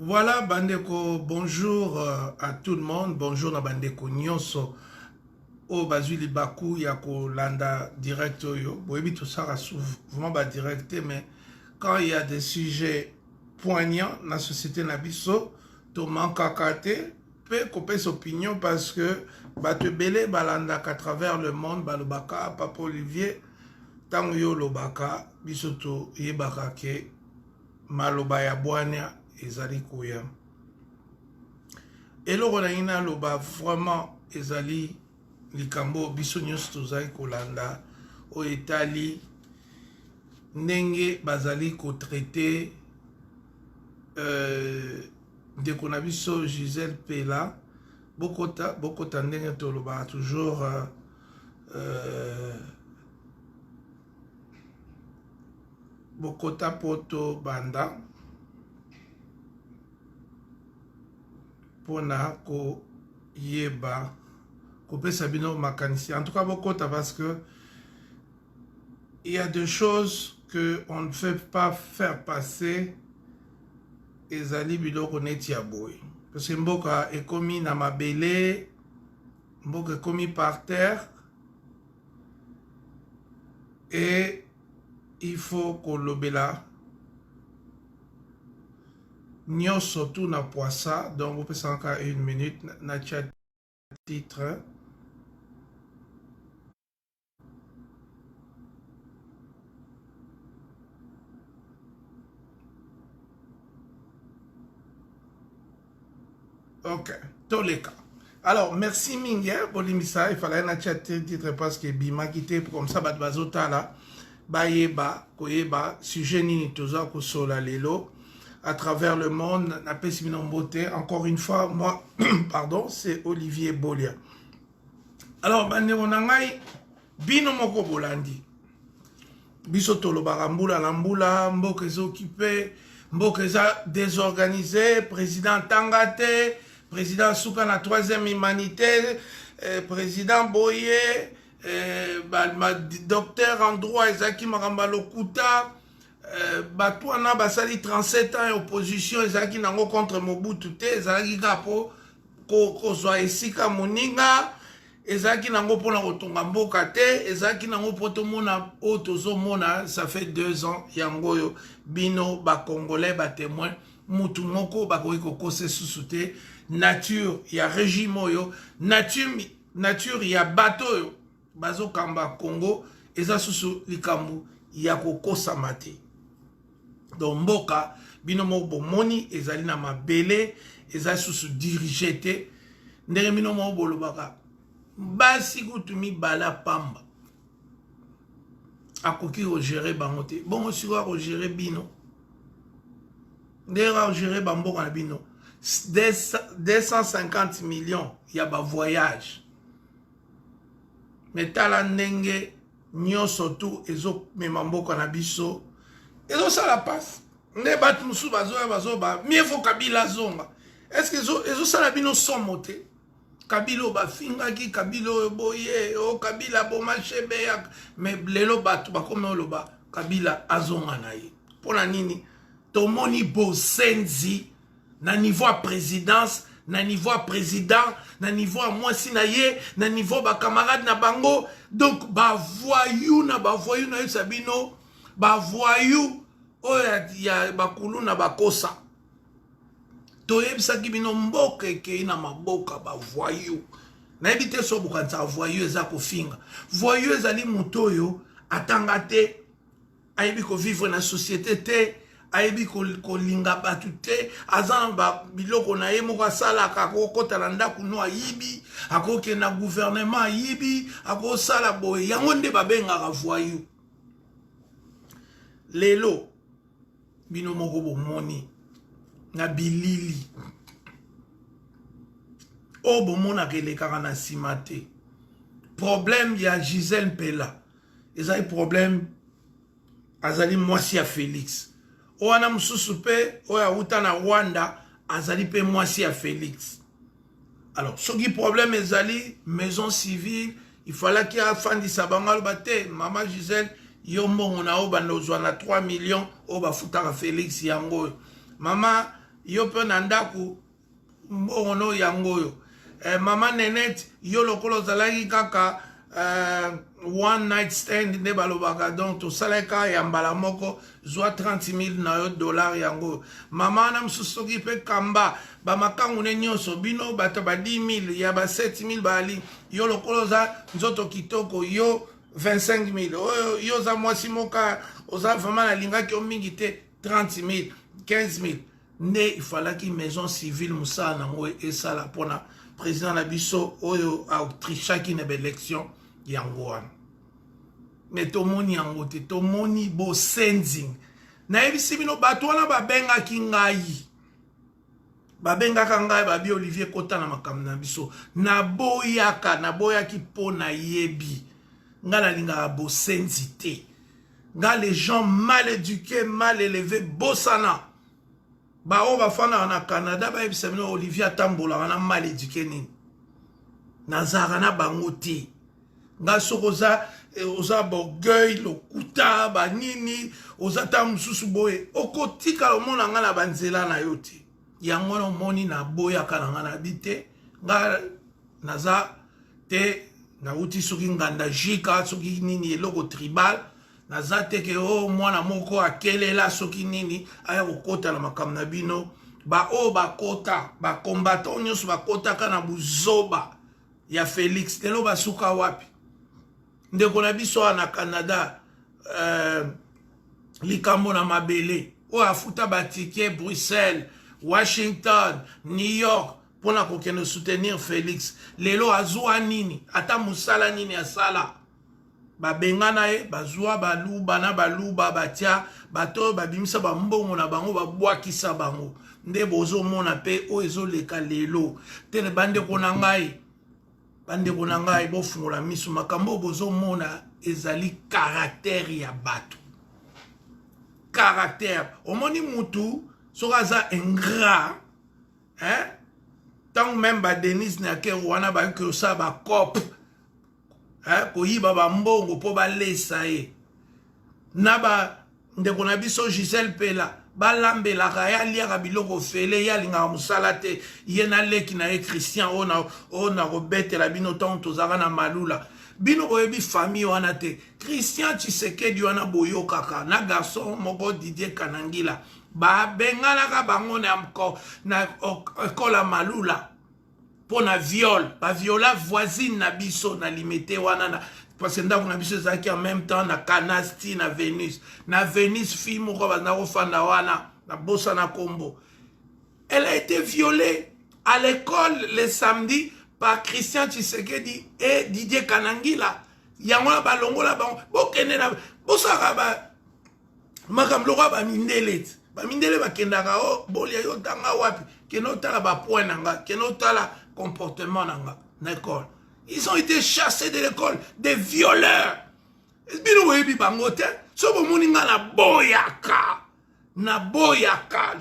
Voilà, Bandeko, bonjour à tout le monde. Bonjour na Bandeko Nyonso. O Bazuli Baku, Yako Landa direct yo. Boebi tout ça souvent ba direct, mais quand il y a des sujets poignants dans la société Nabiso, to manque à kate, peut couper son opinion parce que ba te belé balanda qu'à travers le monde, balobaka, Papa Olivier, tango yo lobaka, bisoto yebaka ke maloba ya bwania ezali koya. Eloko na ina loba vraiment ezali likambo biso nyonso tozali kolanda o etali ndenge bazali kotraite ndeko na biso Gisèle Pela bokota ndenge toloba toujours bokota poto banda pona ko yeba kopesa bino makanisi. En tout cas bokota parce que il y a des choses que on ne fait pas faire passer ezali biloko neti ya boye parce que mboka ekomi na mabele, mboka ekomi par terre et il faut kolobela nyonso tout na poissa. Donc vous pouvez encore une minute na chat titre. Ok, tous les cas. Alors, merci Mingue, Bolimisa, il fallait na chat titre parce que Bima quitté comme ça, Badbazota là, Bayeba, Koyeba, sujet nini toza kosola lelo, à travers le monde, na pesi beauté. Encore une fois, moi, pardon, c'est Olivier Bolia. Alors, bande onangai, bino moko bolandi. Biso tolobaka mbula na mbula, mboka eza occupé, mboka eza désorganisé, président Tangate, président Souka na troisième humanité, président Boye, docteur en droit Ezaki Maramba Lokuta, Batouana Basali 37 ans opposition Ezaki nango contre Mobutu te, Ezaki kapo kozwa esika moninga, Ezaki nango pona kotonga mboka te, Ezaki nango poto mona otozo mona, ça fait 2 ans yangoyo bino ba congolais ba témoin mutu moko bakoki kokose susu te. Nature ya régime oyo, nature ya bato oyo bazo kamba Congo eza susu likambu ya kokosama te. Donc mboka bino moko bomoni ezali na mabele eza susu dirige te. Ndenge bino moko bolobaka basi kutumi bala pamba akoki ogere bango te. Bongo sikoyo akogere bino ndenge akogere bamboka na bino 250 millions ya ba voyage. Mais tala ndenge nyonso tu ezo mema mboka na biso ezo sala passe. Ne bat musu bazoba mieux faut Kabila zonga. Est-ce que ezo sala bino somo te? Kabila ba fingaki, Kabila boye, o Kabila boma chebe, mais lelo batu bakome oloba Kabila azonga na ye. Pona nini? Tomoni bosenzi na niveau à présidence, na niveau à président, na niveau à mwasi na ye, na niveau ba camarade na bango. Donc ba voyou na yo sabino, ba voyou o ya bakulu na bakosa. Toyebisaki bino mboka ekei na maboka ba voyou. Na ebite so bukanza voyou eza kofinga. Voyou ezali moto oyo atanga te, ayebi ko vivre na société te, ayebi kolinga batu te, azan ba biloko na ye moko asalaka akokota na ndako no ayibi, akoke na gouvernement ayibi, akosala boye. Yango nde babengaka voyou. Lelo bino moko bomoni na bilili o bomona kelekaka na nsima te. Problème ya Gisèle Pela ezali problème azali mwasi ya Félix. Oana mususu pe oya uta na Rwanda azali pe mwasi ya Félix. Alors soki problème ezali maison civile, il fallait qu'il y a fandisa bangal bate mama Gisèle yo mbongo na o bandozwa na 3 millions o bafutaka Félix yango. Mama yo pe na ndaku mbongo yango yo. Mama Nenette yo lokolo zalaki kaka one night stand nde balobaka donc tosalaka ya mbala moko zwa 30,000 na yo dollar yango. Mama na mosusu soki mpe kamba bamakangu ne nyonso bino bato ba 10,000 ya ba 7,000 bali yo lokolo za nzoto kitoko yo 25,000 oyo yo za mwasi moka oza vraiment nalingaki yo mingi te 30,000 15,000 nde ifalaki maison civile mosala nango esala mpona président na biso oyo autrichaki na baélection yango wana. Me tomoni yango te, tomoni bosenzi. Nayebisi bino bato wana babengaki ngai. Babengaka ngai babi Olivier Kota na makambo na biso. Naboyaki po na yebi. Nga nalingaka bosenzi te. Nga les gens mal éduqués, mal élevés, bosana. Bao bafana na Canada ba yebisa bino Olivier atambola wana mal éduqué nini. Nazara na bango te. Nga sokoza oza bogueil lokuta banini oza ta mususu boye okotika omona nga na banzela na yo te yango no moni na boya kana nga na bite nga naza te na uti soki nganda jika soki nini eloko tribal naza te ke o mwana moko akelela soki nini aya kokota na makambo na bino ba o bakota ba combattant nyonso bakota kana buzoba ya Félix lelo basuka wapi ndeko na biso na Canada likambo na mabele o afuta batike Bruxelles, Washington, New York pona kokende soutenir Félix lelo azwa nini ata musala nini asala babengana ye bazwa baluba na baluba batia bato babimisa bambongo na bango babwakisa bango nde bozo mona pe o ezoleka lelo tele bande kona ngai bande kona ngai bofungola misu makambo bozo mona ezali caractère ya bato caractère omoni mutu sokaza ingrat hein tant même ba Denise na ke wana ba ke sa ba cop hein ko yiba ba mbongo po ba lesa ye na ba ndeko na biso Gisèle Pela balambela kaya liaka biloko fele ya linga musala te yena leki na ye Christian ona robetela bino tonto zaka na malula bino boyebi famille wana te Christian Tshisekedi wana boyo kaka na garçon moko Didier Kanangila ba bengalaka bango na kola malula pona viol ba viola voisine na biso na limité wana na parce que ndako na biso zaki en même temps na Canasti na Venus fille moko bana ofanda wana na bossa na kombo. Elle a été violée à l'école le samedi par Christian Tshisekedi et Didier Kanangila. Yango ba longola ba bokene na bossa ba makamloka ba mindele ba mindele ba kendaka o bolia yo tanga wapi keno tala ba point nanga keno tala comportement nanga na école. Ils ont été chassés de l'école, des violeurs. Bino webi bangote, sobo muninga na boyaka. Na boyaka,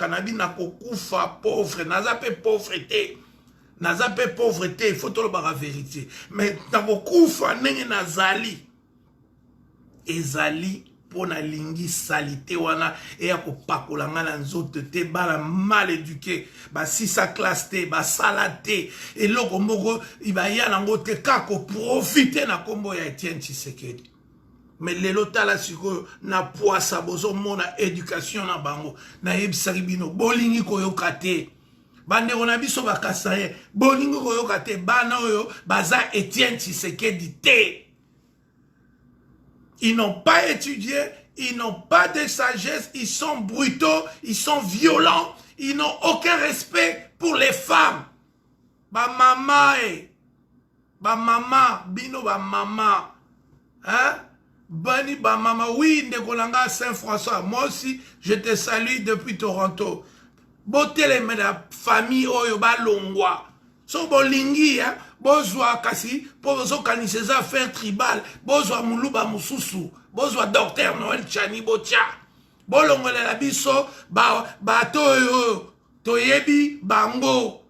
na bina kokufa pauvre, nazape pauvreté. Nazape pauvreté, il faut tout le bar la vérité. Mais na kokufa nenge nazali. Ezali pona lingi salité wana et ya kopakola nga na nzoto te bala mal éduqué ba sisa classe te ba salate et loko moko iba ya nango te kako profiter na kombo ya Etienne Tshisekedi mais lelo tala siko na poisa bozo mona éducation na bango na yebisaki bino bolingi koyoka te bande ona biso bakasa ye bolingi koyoka te bana oyo baza Etienne Tshisekedi te. Ils n'ont pas étudié, ils n'ont pas de sagesse, ils sont brutaux, ils sont violents, ils n'ont aucun respect pour les femmes. Ba mama ba mama, bino ba mama. Hein? Bani ba mama, oui, Ndekolanga Saint-François, moi aussi, je te salue depuis Toronto. Bote les la famille oyo ba longwa. So bolingi ya bozwa kasi bozo kaniseza affaire tribal bozwa muluba mususu bozwa docteur Noël Chani botia bolongola la biso ba toyo toyebi bango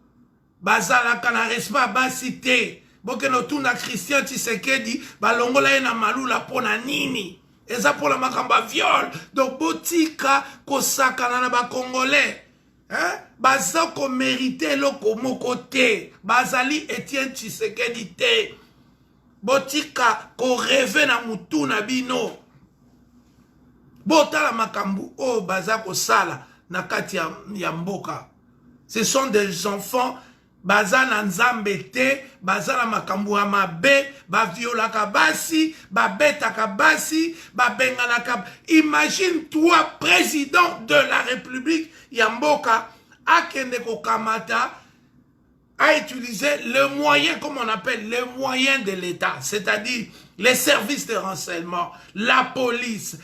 bazala kana respect basité bokeno tuna Christian Tshisekedi balongola na malula pona nini eza pona makamba viol donc botika kosakana na ba congolais. baza ko mérité loko moko te bazali Etienne Tshisekedi te botika ko rêve na mutu na bino botala makambu o baza ko sala na kati ya mboka. Ce sont des enfants baza na nzambe te baza na makambu ya mabe baviolaka basi babetaka basi babenganaka. Imagine toi président de la République ya mboka akende kokamata a utilisé le moyen, comme on appelle, les moyens de l'État, c'est-à-dire les services de renseignement, la police,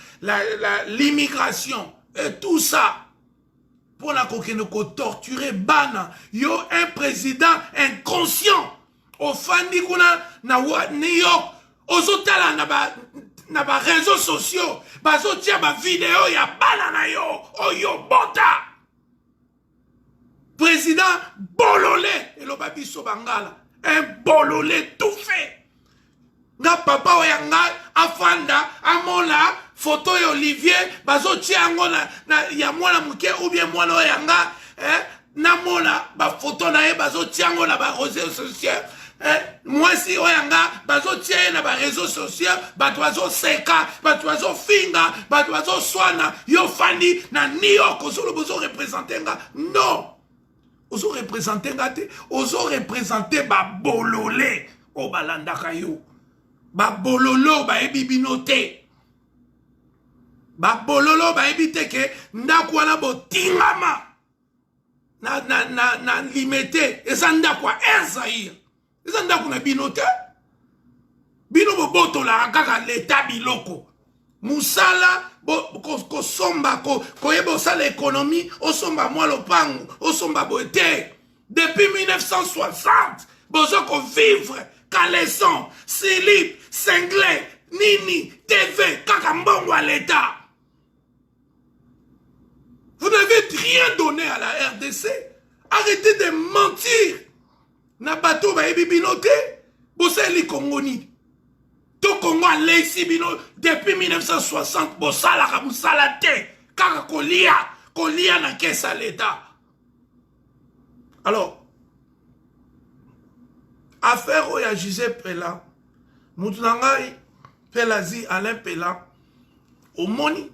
l'immigration, et tout ça, pour la torturer, bana, yo un président inconscient, au fandi kuna na New York, aux hôtels na ba réseaux sociaux, bazo tia ba vidéo ya bana na yo, o yo bota. Président bololé, et le babiso bangala, un bololé tout fait. Nga papa oyanga afanda amola photo ya Olivier bazo tiango na ya mwana muke ou bien mwana oyanga na mola ba photo na ye bazo tiango na ba réseaux sociaux moi si oyanga bazo tia na ba réseaux sociaux batwazo seka batwazo finga batwazo swana yo fandi na New York ozolo bozo représenter nga non. Ozo représenter ngate, ozo représenter ba bololé o balanda kayo. Ba bololo ba ebibinote. Ba bololo ba ebite ke ndakwa na botingama. Na limité, eza ndakwa Zaïre. Eza ndakwa na binote. Bino boboto la kaka l'état biloko. Musala kosomba koyeba sala économie osomba mwa lopango osomba boete depuis 1960 bozo ko vivre caleçon slip cinglé nini TV kaka mbongo à l'état. Vous n'avez rien donné à la RDC. Arrêtez de mentir. Na bato ba ebibinote boseli Congoni. Tout Congo a laissé depuis 1960 pour ça la kamusalate kaka kolia na kesa l'État. Alors affaire oya Gisèle Pela mutunangai Pelazi Alain Pela omoni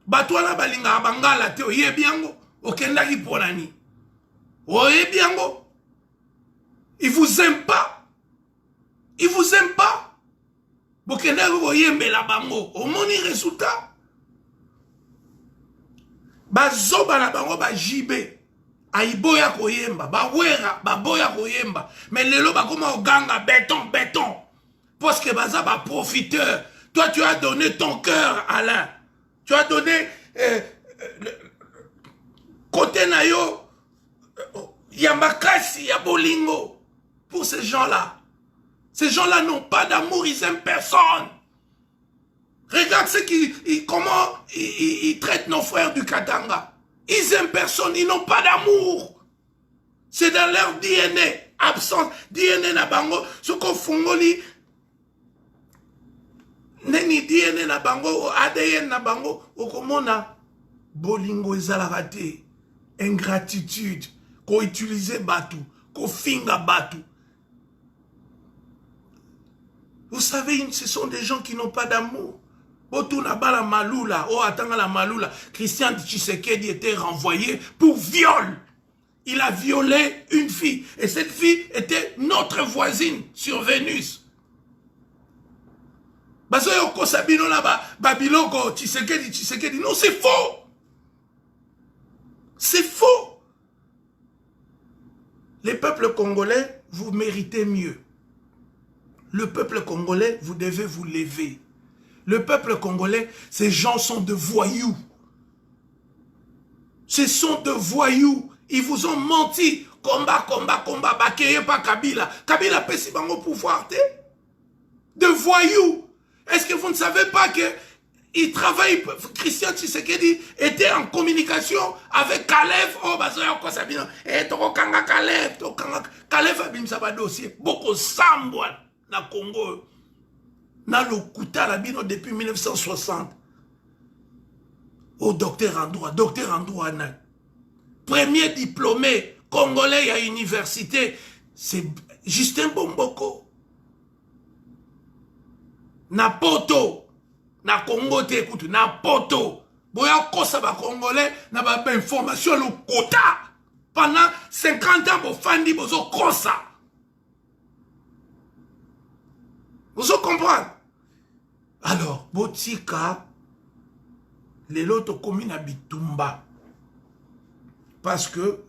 batwana balinga bangala te oyebi yango okendaki ponani oyebi yango. Il vous aime pas. Il vous aime pas. Bokende koyembe la bango. Omoni résultat. Bazoba la bango ba jibe. Aiboya koyemba. Ba wera. Ba boya koyemba. Mais lelo ba koma oganga béton. Parce que baza ba profiteur. Toi tu as donné ton cœur, Alain. Tu as donné côté na yo Yamakasi, Yabolingo. Pour ces gens-là. Ces gens-là n'ont pas d'amour, ils aiment personne. Regarde comment ils traitent nos frères du Katanga. Ils aiment personne, ils n'ont pas d'amour. C'est dans leur DNA. Absence. DNA na bango. Ce qu'on fongoli. Neni DNA na bango. ADN na bango. Okomona. Bolingo ezalakate. Ingratitude. Ko utiliser batu. Ko finga batu. Vous savez, ce sont des gens qui n'ont pas d'amour. Botouna bala Maloula, oh attends la Maloula, Christian Tshisekedi était renvoyé pour viol. Il a violé une fille. Et cette fille était notre voisine sur Vénus. Bazoyoko Sabino là-bas, Babiloko, Tshisekedi. Non, c'est faux. C'est faux. Les peuples congolais, vous méritez mieux. Le peuple congolais, vous devez vous lever. Le peuple congolais, ces gens sont de voyous. Ce sont de voyous. Ils vous ont menti. Combat. Bakeye pas Kabila. Kabila peut si au pouvoir. De voyous. Est-ce que vous ne savez pas que il travaille, Christian Tshisekedi était en communication avec Kalev. Oh, Bazoya Kosabino. Et Tokanga Kalev. Kalev a bimsa ba dossier. Beaucoup sambouan. Na Congo, na Lokuta la bino depuis 1960. au docteur en droit. Docteur en droit, premier diplômé congolais à l'université, c'est Justin Bomboko. Na poto, na Congo te écoute, na poto. Boya kosa ba congolais, na ba information le quota. Pendant 50 ans, bo fandi bozo kosa. Vous comprenez? Alors, botika, les loto communes à Bitumba. Parce que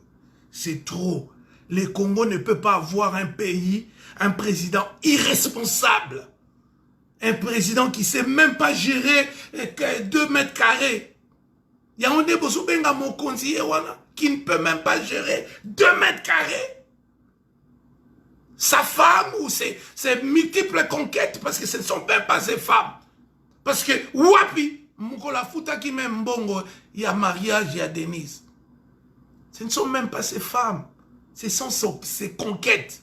c'est trop. Les Congo ne peut pas avoir un pays, un président irresponsable. Un président qui ne sait même pas gérer 2 mètres carrés. Il y a un débosobenga mon conseiller qui ne peut même pas gérer 2 mètres carrés. Sa femme ou ses multiples conquêtes, parce que ce ne sont même pas ses femmes. Parce que, wapi, Mukola Futa qui même bongo, il y a mariage, il y a Denise. Ce ne sont même pas ses femmes. Ce sont ses conquêtes.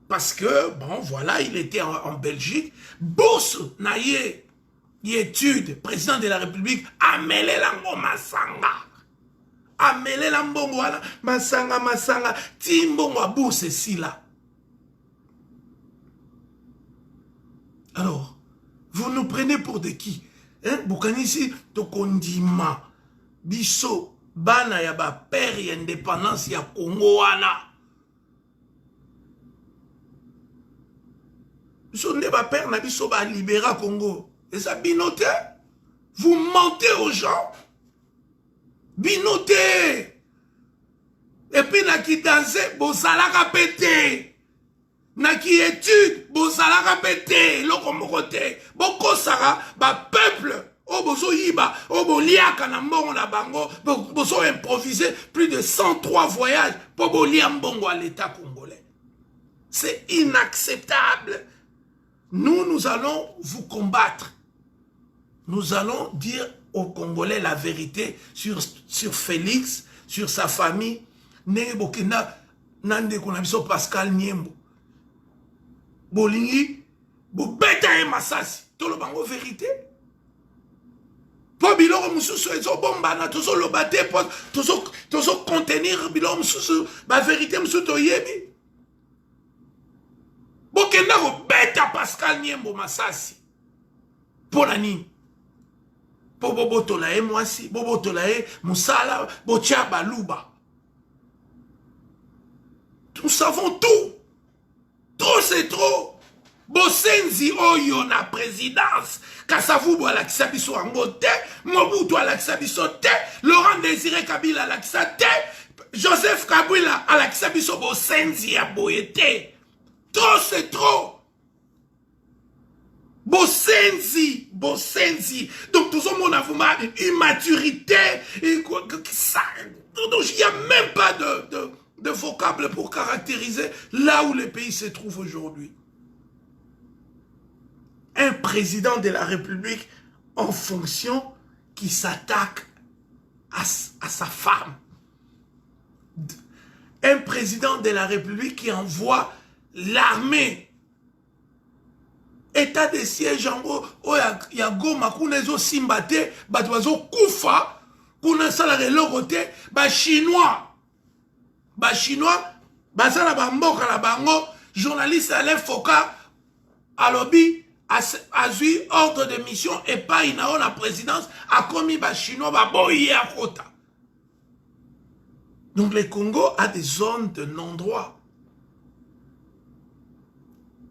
Parce que, bon, voilà, il était en Belgique. Bourse, naïe, étude, président de la République, Amele Lango Masanga. Amele Lango Masanga, Timbongo à bourse, ici, là. Alors, vous nous prenez pour de qui? Hein? Boukanisi, Tokondima, Bisso, Bana, Yaba, père et indépendance, ya Congo, Wana. Bisso, Neba, père, na Bisso, ba libéra Congo. Et ça, binoté? Vous mentez aux gens? Binoté! Et puis, na qui dansé, Bosalaka pété. Naki étude, Bosalaka pété, lokomokote, Boko Sara, ba peuple, bozo yiba, liaka na mbongo na bango, bozo improviser plus de 103 voyages pour bolia mbongo à l'État congolais. C'est inacceptable. Nous allons vous combattre. Nous allons dire aux Congolais la vérité sur Félix, sur sa famille. Nenge bokina, nande konabiso Pascal Niembo. Bolingi, beta et masasi. Tout le bango vérité. Po biloko mususu ezo bombana, tozo lobate, tozo contenir biloko mususu, ba vérité mususu toyebi. Bokenda ko beta Pascal Niembo masasi. Pour la nini. Po bobotola e mwasi, bobotola e musala, botia baluba. Nous savons tout. Trop c'est trop. Bosenzi oyo na présidence. Kasavubu alakisa biso ango te. Mobutu alakisa biso te. Laurent Désiré Kabila alakisa te. Joseph Kabila alakisa biso bosenzi ya boyete. Trop c'est trop. Bosenzi. Donc tout ce monde a vraiment immaturité. Et quoi que ça. Donc il n'y a même pas de vocable pour caractériser là où le pays se trouve aujourd'hui. Un président de la République en fonction qui s'attaque à sa femme. Un président de la République qui envoie l'armée. État de siège en gros, il y a Goma, Kounezo Simbate, Badwazo Koufa, Kounezo Logote, Chinois. Chinois, Bazala Bamboka la Bango, journaliste Alain Foka, Alobi, a eu ordre de mission et pas inao la présidence, a commis Chinois, Baboye à Kota. Donc le Congo a des zones de non-droit.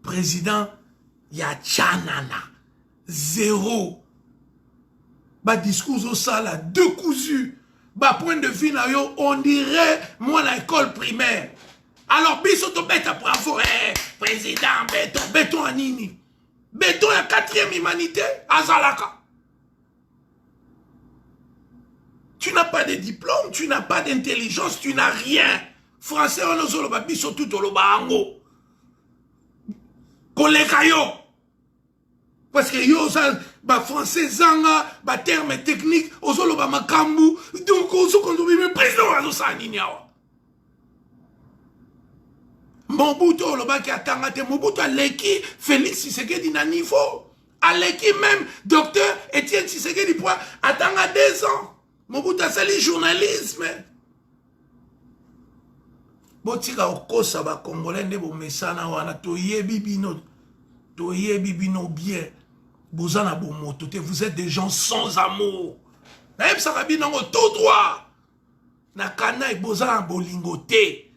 Président, Yachanana, zéro. Discours au sala, deux cousus. Point de vue, on dirait, moi, à l'école primaire. Alors, bisoto beta bravo, président, béton à Nini. Béton à 4e humanité, à Zalaka. Tu n'as pas de diplôme, tu n'as pas d'intelligence, tu n'as rien. Français, on a le bisoto tout le bango. Koleka yo. Parce que yo, ça, français zanga, terme technique, ozolo makambu, donc ozo kondobi me président azo sa niniawa. Mobutu olobaki atangate, Mobutu aleki Félix Tshisekedi na niveau. Aleki même docteur Etienne Tshisekedi Tshisekedi pour attendre 2 ans. Mobutu asali journalisme. Botika okosa ba Congolais nde bo mesana wana toyebi bino bien. Bozana bo moto te, vous êtes des gens sans amour. Même Sarabino tout droit. Na kana bozana bolingo te.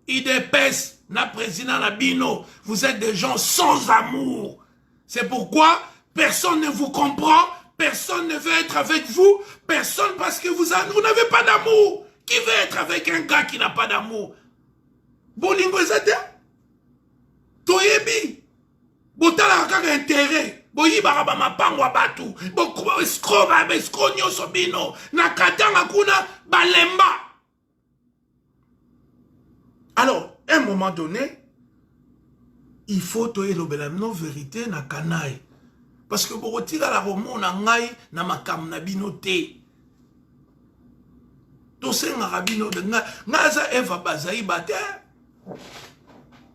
IDPS na président na bino, vous êtes des gens sans amour. C'est pourquoi personne ne vous comprend, personne ne veut être avec vous, personne parce que vous n'avez pas d'amour. Qui veut être avec un gars qui n'a pas d'amour? Bolingo ezate? Toyebi. Botala kaka intérêt. Boyibara ba mapangwa batu. Bo escro nyoso bino. Na katanga kuna balemba. Alors, à un moment donné, il faut toyer l'obélamino vérité na kanaï. Parce que pour retirer la romo na ngai na makam na bino te. Tose nga rabino de ngaza eva bazai bate.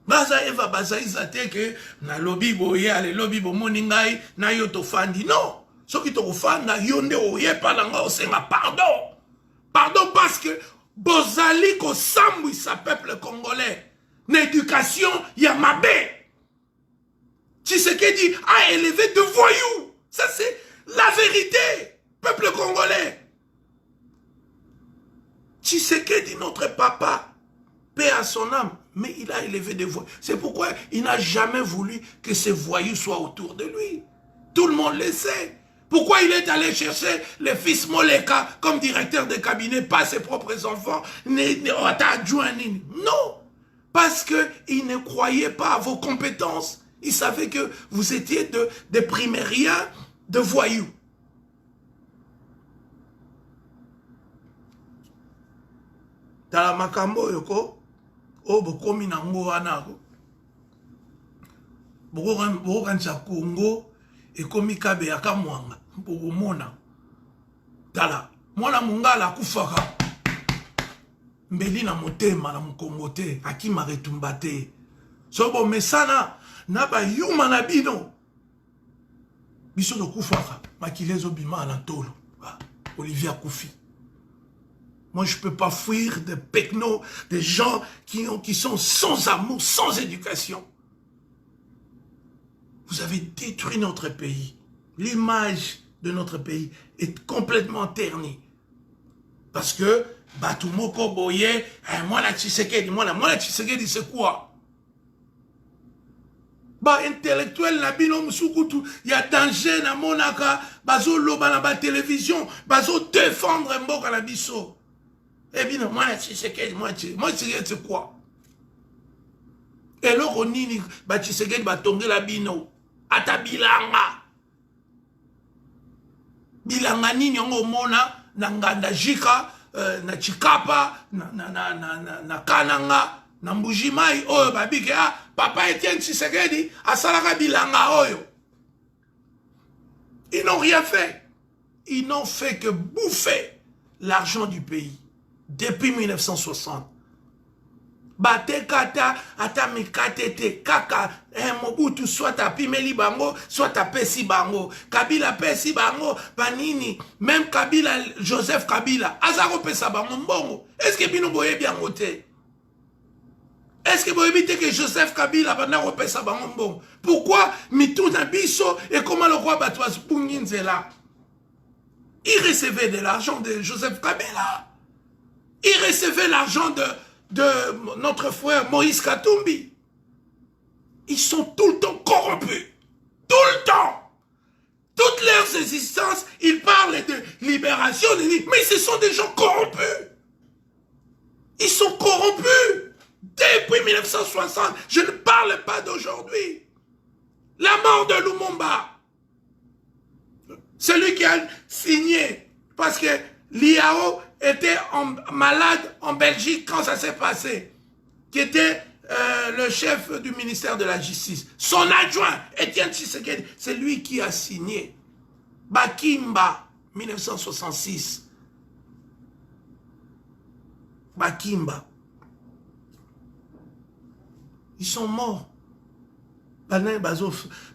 Ngaza eva bazai zate que na lobby boye ale lobby bo moni ngai na yo to fandi. Non. Ce qui to fanda yonde oye palanga osenga pardon. Pardon parce que Bozali ko sambui sa peuple congolais. L'éducation yamabe. Tshisekedi a élevé de voyous. Ça c'est la vérité. Peuple congolais. Tshisekedi, notre papa, paix à son âme, mais il a élevé des voyous. C'est pourquoi il n'a jamais voulu que ces voyous soient autour de lui. Tout le monde le sait. Pourquoi il est allé chercher le fils Moleka comme directeur de cabinet, pas ses propres enfants, non, parce qu'il ne croyait pas à vos compétences. Il savait que vous étiez des primériens, de voyous. Dans la makambo yoko, oh bokomi nango anako, bokokan Congo et komi kabe yaka mwanga. Pour mona tala mwana mungala kufaka mbeli na motema na mukongo te akima retumba te sobo mesana na ba yuma na bino biso do kufaka makilezo bima na tolo Olivier Koufi. Moi je peux pas fuir des pecnos, des gens qui sont sans amour, sans éducation. Vous avez détruit notre pays. L'image de notre pays est complètement ternie. Parce que, Batumoko Boye, moi la Tshisekedi, moi la Tshisekedi c'est quoi? Intellectuel na bino musukutu, il y a danger na monaka, bazo loba na ba télévision, bazo défendre mboka na biso. Eh bien, moi la Tshisekedi, moi Tshisekedi c'est quoi? Et là, on dit, Tshisekedi va tomber la bino. Ata bilanga. Bilanga nini yongo mona na nganda jika na chikapa na kananga na mbujimai oyo babike papa Etienne Tshisekedi asalaka bilanga oyo. Ils n'ont rien fait. Ils n'ont fait que bouffer l'argent du pays depuis 1960. Bate kata ata mikatete kaka Mobutu soit apimeli bango soit apesi bango Kabila pesi bango panini même Kabila Joseph Kabila azaro pesa bango mbongo. Est-ce que bino boye bien ngote? Est-ce que boye bite que Joseph Kabila bana repesa bango mbongo? Pourquoi mituna biso et comment le roi Batouas Punginzela il recevait de l'argent de Joseph Kabila. Il recevait l'argent de notre frère Moïse Katumbi. Ils sont tout le temps corrompus. Tout le temps. Toute leur existence, ils parlent de libération, mais ce sont des gens corrompus. Ils sont corrompus. Depuis 1960, je ne parle pas d'aujourd'hui. La mort de Lumumba. Celui qui a signé, parce que l'IAO était malade en Belgique quand ça s'est passé, qui était le chef du ministère de la Justice. Son adjoint, Etienne Tshisekedi, c'est lui qui a signé. Bakimba, 1966. Bakimba. Ils sont morts.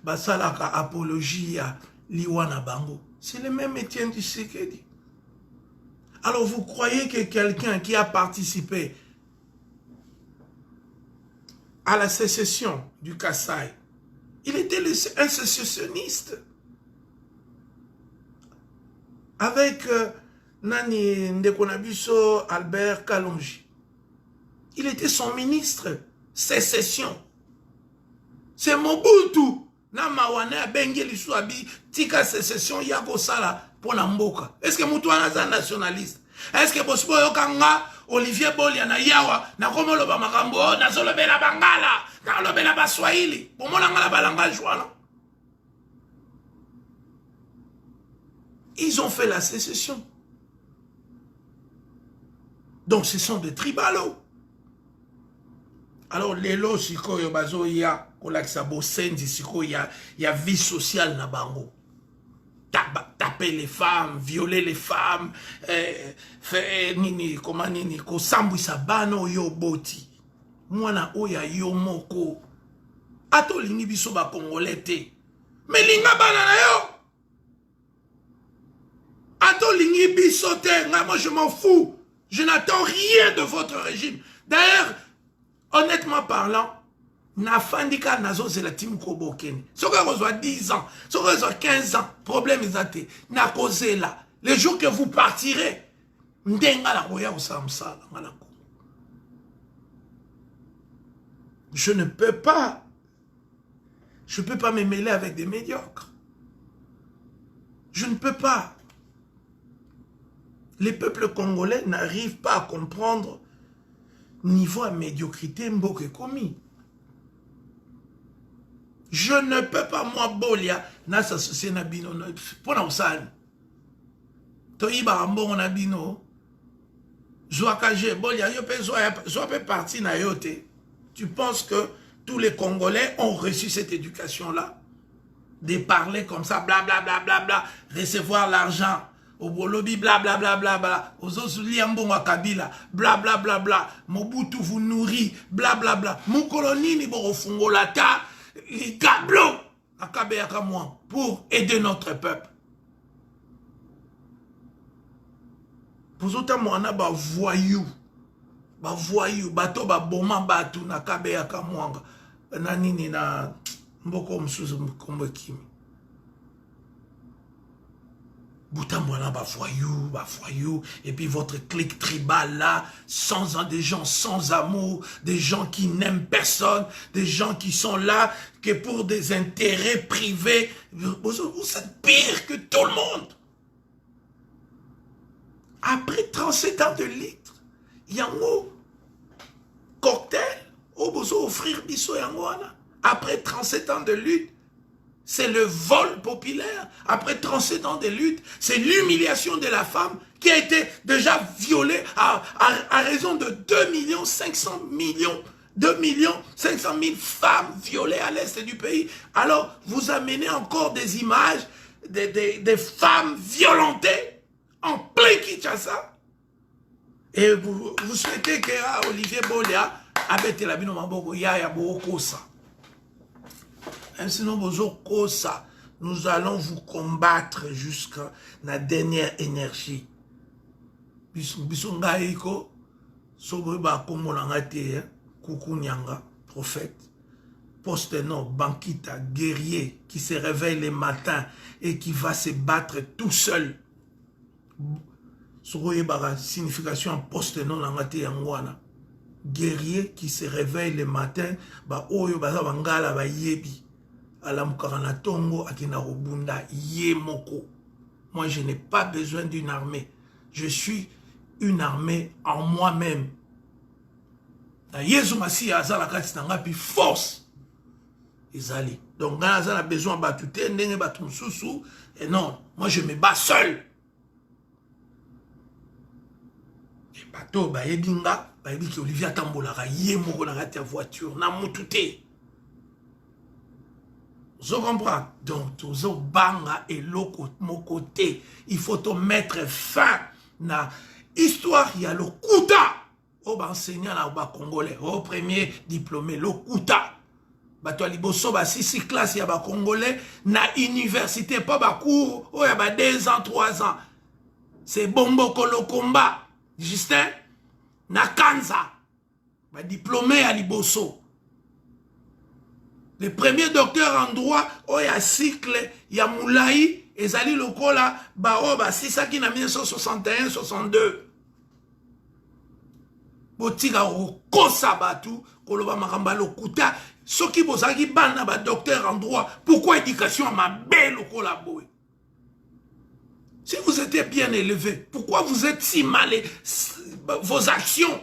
Basalaka apologie à Liwana Bango. C'est le même Étienne Tshisekedi. Alors vous croyez que quelqu'un qui a participé à la sécession du Kasaï, il était un sécessionniste avec Nani Ndekonabiso Albert Kalonji. Il était son ministre. Sécession. C'est Mobutu. Na mawane abenge lisu abi tika sécession yako sala pour la mboka. Est-ce que mutu wana za nationaliste? Est-ce que bosbo yokanga Olivier Bolia na yawa na komolo ba makambo na zolobela bangala na lobela ba Swahili pour mona ngala balangage wana? Ils ont fait la sécession. Donc ce sont des tribalos. Alors lelo sikoyo bazo ya kolakisa bosendi sikoyo ya vie sociale na bango. Taper les femmes, violer les femmes, faire nini, comment nini, ko sambwisa bano yo boti. Mwana oya yo moko. Ato lingi biso ba congolais te. Mais linga bana na yo. Ato lingi biso te. Moi je m'en fous. Je n'attends rien de votre régime. D'ailleurs, honnêtement parlant, Nafandika nazo zela tim kobokeni. Soka reçoit 10 ans, soka reçoit 15 ans, problème exacté. Na cause là. Le jour que vous partirez, ndenga la roya osamsa ngala ko. Je ne peux pas me mêler avec des médiocres. Je ne peux pas. Les peuples congolais n'arrivent pas à comprendre niveau à médiocrité mboke komi. Je ne peux pas, moi, Bolia, na s'associer na bino, pour na usani. Toiba ambon na bino, Zouakaje, Bolia, yo pe parti na yote. Tu penses que tous les Congolais ont reçu cette éducation-là? De parler comme ça, blablabla, bla, bla, bla, recevoir l'argent. Au Bolobi, blablabla, bla, bla, bla, aux Osliambon à Kabila, blablabla, bla, bla, Mobutu vous nourrit, blablabla, Moukolonini Borofungolata, les gablos, à Kabeyaka moi, pour aider notre peuple. Pour autant, moi, on a ba voyou, bato, ba boma, batu, na Kabeyaka moi, nanini na mboko msuzo mkombekimi. Boutambouana, bah voyou, et puis votre clique tribale là, des gens sans amour, des gens qui n'aiment personne, des gens qui sont là que pour des intérêts privés. Vous êtes pire que tout le monde. Après 37 ans de litre, yango cocktail, vous offrir biso yangoana. Après 37 ans de lutte, c'est le vol populaire. Après 37 ans de lutte, c'est l'humiliation de la femme qui a été déjà violée à raison de 2 500 000 femmes violées à l'est du pays. Alors, vous amenez encore des images des femmes violentées en plein Kinshasa. Et vous souhaitez que Olivier Bolia abete la bino maboko ya boko ça. Sinon, nous allons vous combattre jusqu'à la dernière énergie. Bisongaïko, Soboba Komolangate, Kukunyanga, prophète, Postenon, Bankita, guerrier, qui se réveille le matin et qui va se battre tout seul. Soboba, signification Postenon, Langate Yangwana. Guerrier qui se réveille le matin, ba oyo baza bangala ba yebi. Alamkarana Tongo akina robunda yemoko. Moi je n'ai pas besoin d'une armée. Je suis une armée en moi-même. Na Yesu Masi azala katitanga pi force. Ezali. Donc quand azala besoin batute ndenge batumsusu et non, moi je me bats seul. Et bato ba yebinga, ba yebi ki Olivier Tambola ka yemoko na kati ya voiture na mutute. Vous comprenez? Donc, tout ça, banga et l'autre, mon côté, il faut te mettre fin na histoire, il y a le Kouta. Au enseignant là, au Congolais, au premier diplômé, le Kouta. bato ya liboso ba 6 classe ya ba congolais na université pas ba cours o ya ba 2 ans 3 ans c'est Bombo Kolokomba Justin na Kanza ba diplômé à liboso le premier docteur en droit o ya cycle ya Moulaï ezali lokola ba o ba 6 qui na 1961 62 botika kosa batu koloba makamba lokuta soki bozaki bana ba docteur en droit pourquoi éducation ma belle lokola boy si vous étiez bien élevé pourquoi vous êtes si mal vos actions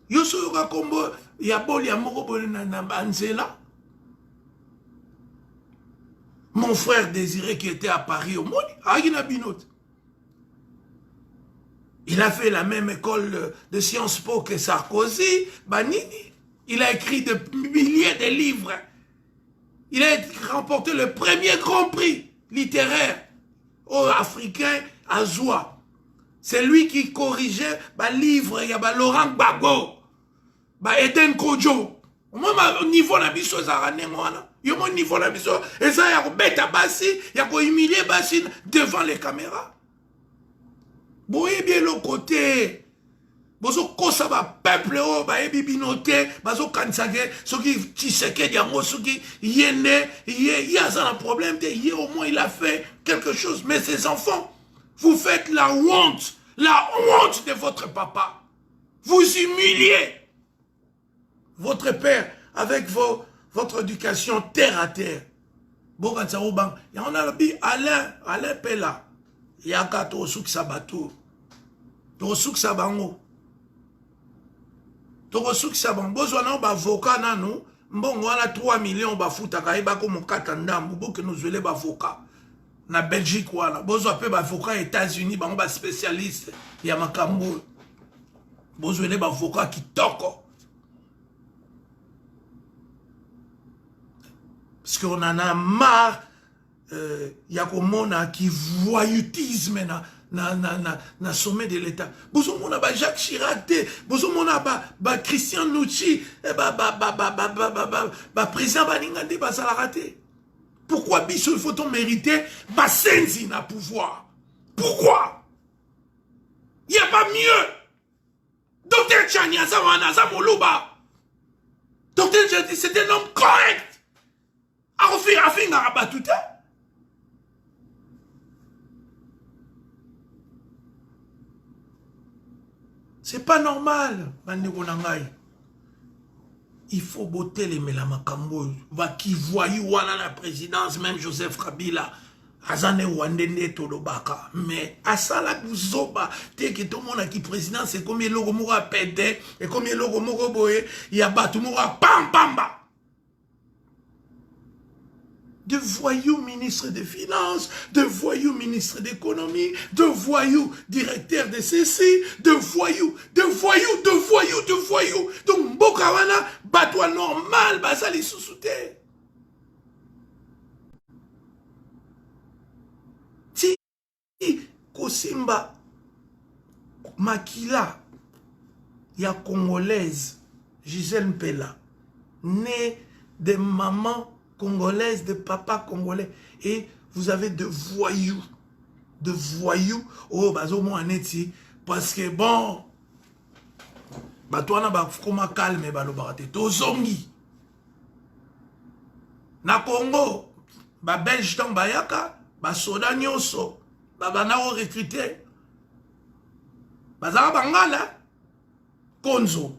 yo so ka kombo ya boli ya moko boli na banzela mon frère Désiré qui était à Paris au monde agina binote. Il a fait la même école de Sciences Po que Sarkozy, Banini. Il a écrit de milliers de livres. Il a remporté le premier grand prix littéraire africain à Zoua. C'est lui qui corrigeait les livres. Il y a Laurent Gbagbo, Eden Kojo. Au niveau de biso il y a un niveau de biso. Et ça, il y a bêta bassi, il y a humilier bassi devant les caméras. Boye bien le côté. Bozo kosa ba peuple o ba ebi binote, bazo kansage, soki Tshisekedi yango soki yene, yaza un problème, au moins il a fait quelque chose. Mais ces enfants, vous faites la honte de votre papa. Vous humiliez votre père avec votre éducation terre à terre. Bon quand ça oban, y en a le bi Alain Pella. Yaka to souk sabato. To souk sabango. To souk sabango. Bozo na ba avocat nanu. Mbongo wana 3 millions ba futa ka iba ko mokata ndambu boke nous vele ba avocat. Na Belgique wana. Bozo ape ba avocat États-Unis bango ba spécialiste ya makambo. Bozo vele ba avocat kitoko. Parce qu'on en a marre y a comme qui voyoutisme na sommet de l'État. Bozo mona ba Jacques Chirac, bozo mona ba Christian Nucci, ba président Baningande ba raté. Pourquoi biso il faut-on mériter ba senzi na pouvoir? Pourquoi? Il n'y a pas mieux. Docteur Chania Zawana Zamoluba. Docteur Chania, c'est un homme correct. Afinga tout c'est pas normal, bandeko nangai. Il faut botter les melamakambo. Va qui voyou wana la présidence, même Joseph Kabila. Azane wandende tolobaka. Mais asala kuzoba. Te que tout le monde qui président, c'est comme il logo moura pédé. Et comme il logo moura boye. Il y a batu moura pam pamba. De voyous ministre des Finances, de voyous ministre d'économie, de voyous directeur de ceci, de voyous. Donc, Bokawana, batwa normal, basali sous-souté. Si, Kosimba, Makila, il y a Congolaise, Gisèle Mpela, née de maman congolaise, de papa congolais, et vous avez de voyous, oh, bazo mo aneti, parce que bon, batouana ba koma calme, ba lo barate, to zongi, na Congo, ba belge tang bayaka, ba soda nyonso, ba banao recruté, bazara bangala, konzo,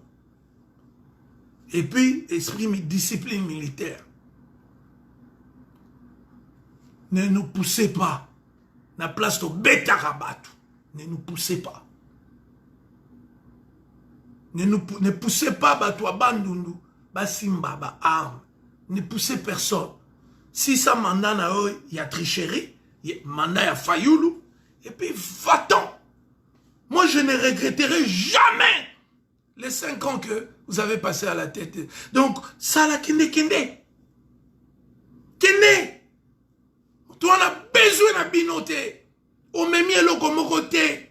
et puis esprit discipline militaire. Ne nous poussez pas. Na place de bêta rabat. Ne nous poussez pas. Ne poussez pas Batoua Bandundu. Basimba, ba arme. Ne poussez personne. Si ça mandat na eux, il y a tricherie. Il y a mandat ya Fayoulou. Et puis va-t'en. Moi je ne regretterai jamais les 5 ans que vous avez passé à la tête. Donc, ça la kende. Kende. Toi, on a besoin de binoter. Au même côté.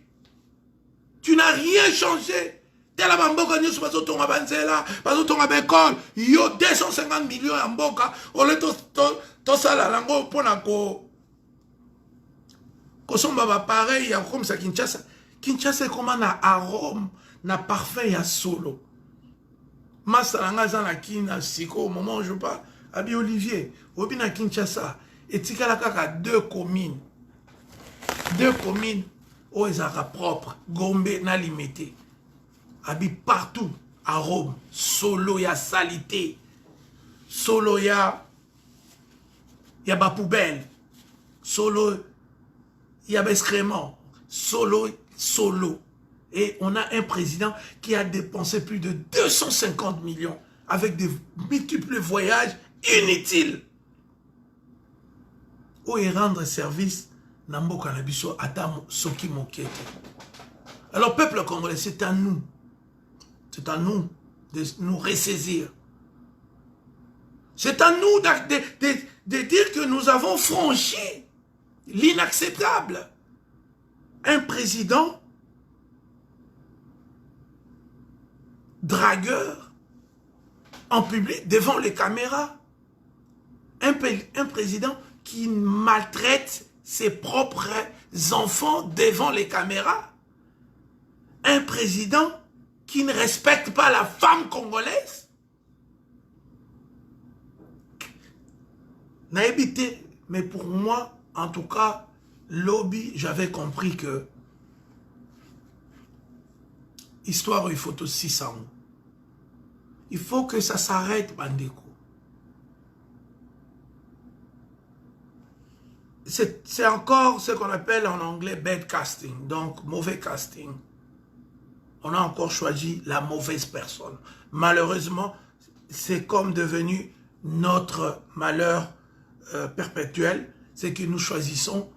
Tu n'as rien changé. tela bamboka nyonso bazotonga banzela bazotonga baekole yo 250 millions ya mboka ole tosala yango mpona kosomba bapareil ya kokomisa Kinshasa. Kinshasa ekoma na arôme na parfum ya solo masala nga aza na kina siko au moment où je parle abi Olivier obi na Kinshasa etikala kaka 2 communes oyo ezalaka propre Gombe na Limité abi partout arôme solo ya salité solo ya bapoubelle solo ya excrément solo et on a un président qui a dépensé plus de 250 millions avec de multiples voyages inutiles où il rendre service na mboka na biso ata soki mokete. Alors peuple congolais, c'est à nous de nous ressaisir. C'est à nous de dire que nous avons franchi l'inacceptable. Un président dragueur en public devant les caméras. Un président qui maltraite ses propres enfants devant les caméras. Un président qui ne respecte pas la femme congolaise. N'a évité, mais pour moi, en tout cas, lobby, j'avais compris que histoire, il faut aussi ça. Il faut que ça s'arrête, Bandeko. C'est encore ce qu'on appelle en anglais bad casting, donc mauvais casting. On a encore choisi la mauvaise personne. Malheureusement, c'est comme devenu notre malheur perpétuel, c'est que nous choisissons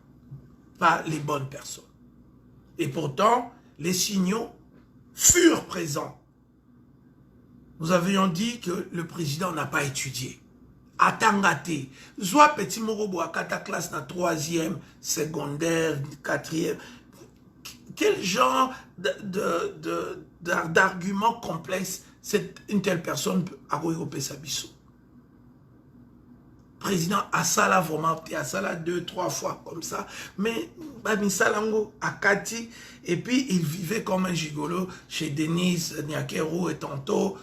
pas les bonnes personnes. Et pourtant, les signaux furent présents. Nous avions dit que le président n'a pas étudié. Atangate. Soit petit morobo à 4 classe na 3e, secondaire, 4e. Quel genre d'argument complexe une telle personne a regroupé sa biso? Président Assala vraiment, Assala 2-3 fois comme ça, mais Bamisalango a Kati, et puis il vivait comme un gigolo chez Denise Nyakero et tantôt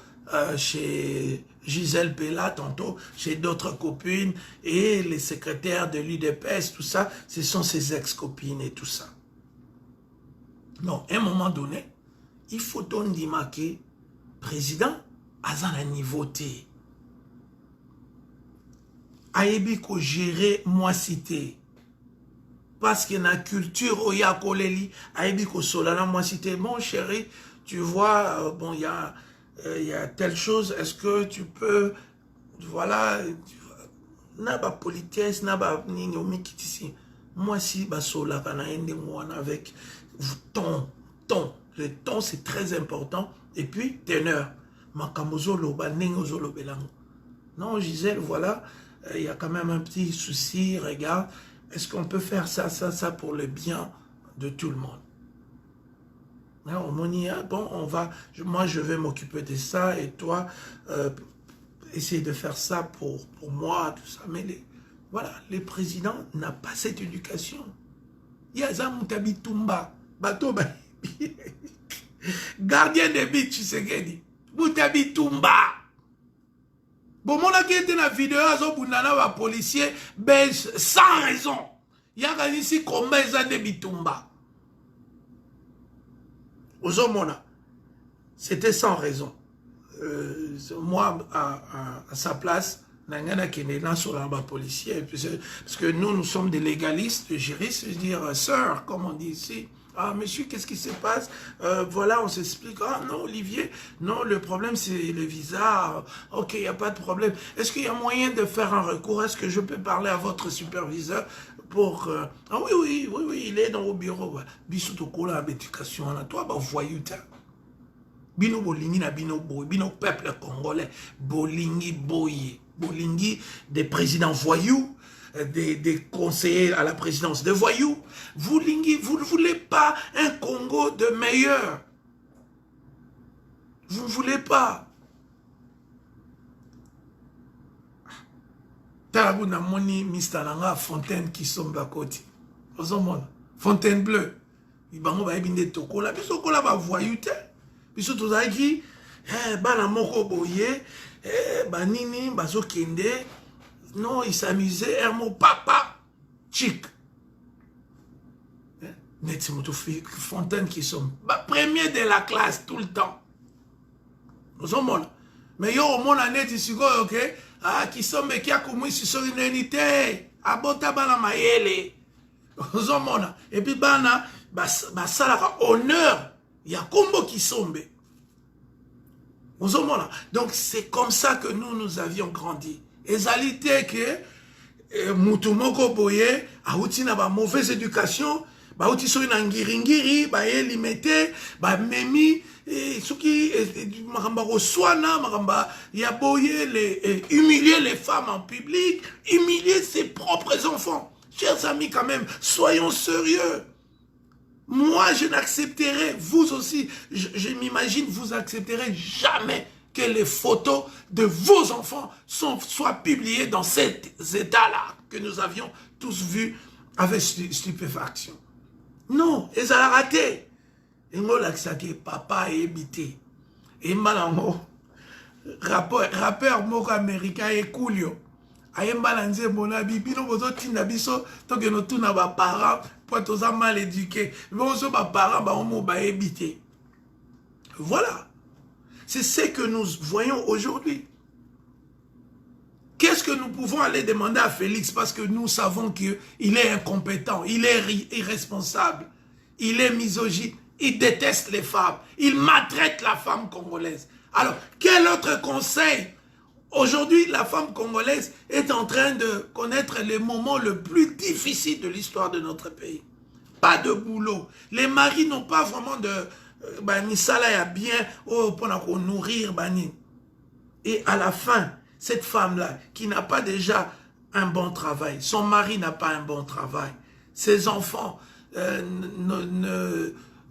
chez Gisèle Pella, tantôt chez d'autres copines, et les secrétaires de l'UDPS, tout ça, ce sont ses ex-copines et tout ça. Non, à un moment donné, il faut donc dire que président a un niveau T. Ayebi ko gérer moi cité. Parce que na culture oya koleli, ayebi ko solana moi cité. Bon chéri, tu vois, bon il y a telle chose, est-ce que tu peux, voilà, na ba politesse, na ba ninyomi kitisi. Moi si ba solaka na ende moi avec ton. Le ton c'est très important. Et puis teneur. Makamozolo ba nengozolo belango. Non Gisèle, voilà. Il y a quand même un petit souci, regarde, est-ce qu'on peut faire ça pour le bien de tout le monde? Alors, on dit, ah, bon, moi je vais m'occuper de ça et toi, essayer de faire ça pour moi, tout ça. Mais voilà, les présidents n'ont pas cette éducation. Il y a ça, Moutabi Tumba, bateau, gardien de but, tu sais qu'elle dit, Moutabi Tumba. Bon, mon a été dans la vidéo, les policiers belges sans raison. Il y a ici combien de bitumba. C'était sans raison. Moi, à sa place, policier, parce que nous sommes des légalistes, juristes, je veux dire, sœur, comme on dit ici. Ah, monsieur, qu'est-ce qui se passe? Voilà, on s'explique. Ah, non, Olivier, non, le problème, c'est le visa. Ok, il n'y a pas de problème. Est-ce qu'il y a moyen de faire un recours? Est-ce que je peux parler à votre superviseur pour... Ah oui, il est dans au bureau. Bisoutokola, l'éducation, toi, voyou, Bino bolingi na bino boy, bino peuple congolais, bolingi boye, bolingi des présidents voyous, des conseillers à la présidence de voyous. Vous ne voulez pas un Congo de meilleur. Vous ne voulez pas. Tarabuna moni Mr. Fontaine qui sombe à côté. Fontaine bleue. Ibango ba ebinde tokola. Biso kola ba voyouté. Biso tozaki bana moko boye banini bazo kende. Non, il s'amusait Hermo papa chic. Net Fontaine qui sombe. Premier de la classe tout le temps. Nous sommes là. Mais yo au monde net ici OK. Ah, qui sont mais qui a commis sur une unité. Abota bana mayele. Zomona. Et puis bana salaka honneur. Il y a combo qui sombe. Zomona. Donc c'est comme ça que nous avions grandi. Ezalité que mutumoko boye a outi na ba mauvaise éducation, ba outi so na ngiringiri, ba elimete, ba memi Souki makamba roswana makamba yaboye humilier les femmes en public, humilier ses propres enfants. Chers amis, quand même, soyons sérieux. Moi, je n'accepterai, vous aussi, je m'imagine, vous accepterez jamais que les photos de vos enfants soient publiées dans cet état-là que nous avions tous vus avec stupéfaction. Non, ils ont raté. Et moi, là, papa a évité. Et malango, rappeur moko américain et coolio. Ayemba nze mona bibino bozo tinda biso to que no tuna ba parents pour toza mal éduqués. Bozo ba parents ba omo ba évité. Voilà. C'est ce que nous voyons aujourd'hui. Qu'est-ce que nous pouvons aller demander à Félix parce que nous savons qu'il est incompétent, il est irresponsable, il est misogyne. Il déteste les femmes. Il maltraite la femme congolaise. Alors, quel autre conseil? Aujourd'hui, la femme congolaise est en train de connaître les moments les plus difficiles de l'histoire de notre pays. Pas de boulot. Les maris n'ont pas vraiment de... Bani sala ya bien, pour nourrir bani. Et à la fin, cette femme-là, qui n'a pas déjà un bon travail, son mari n'a pas un bon travail, ses enfants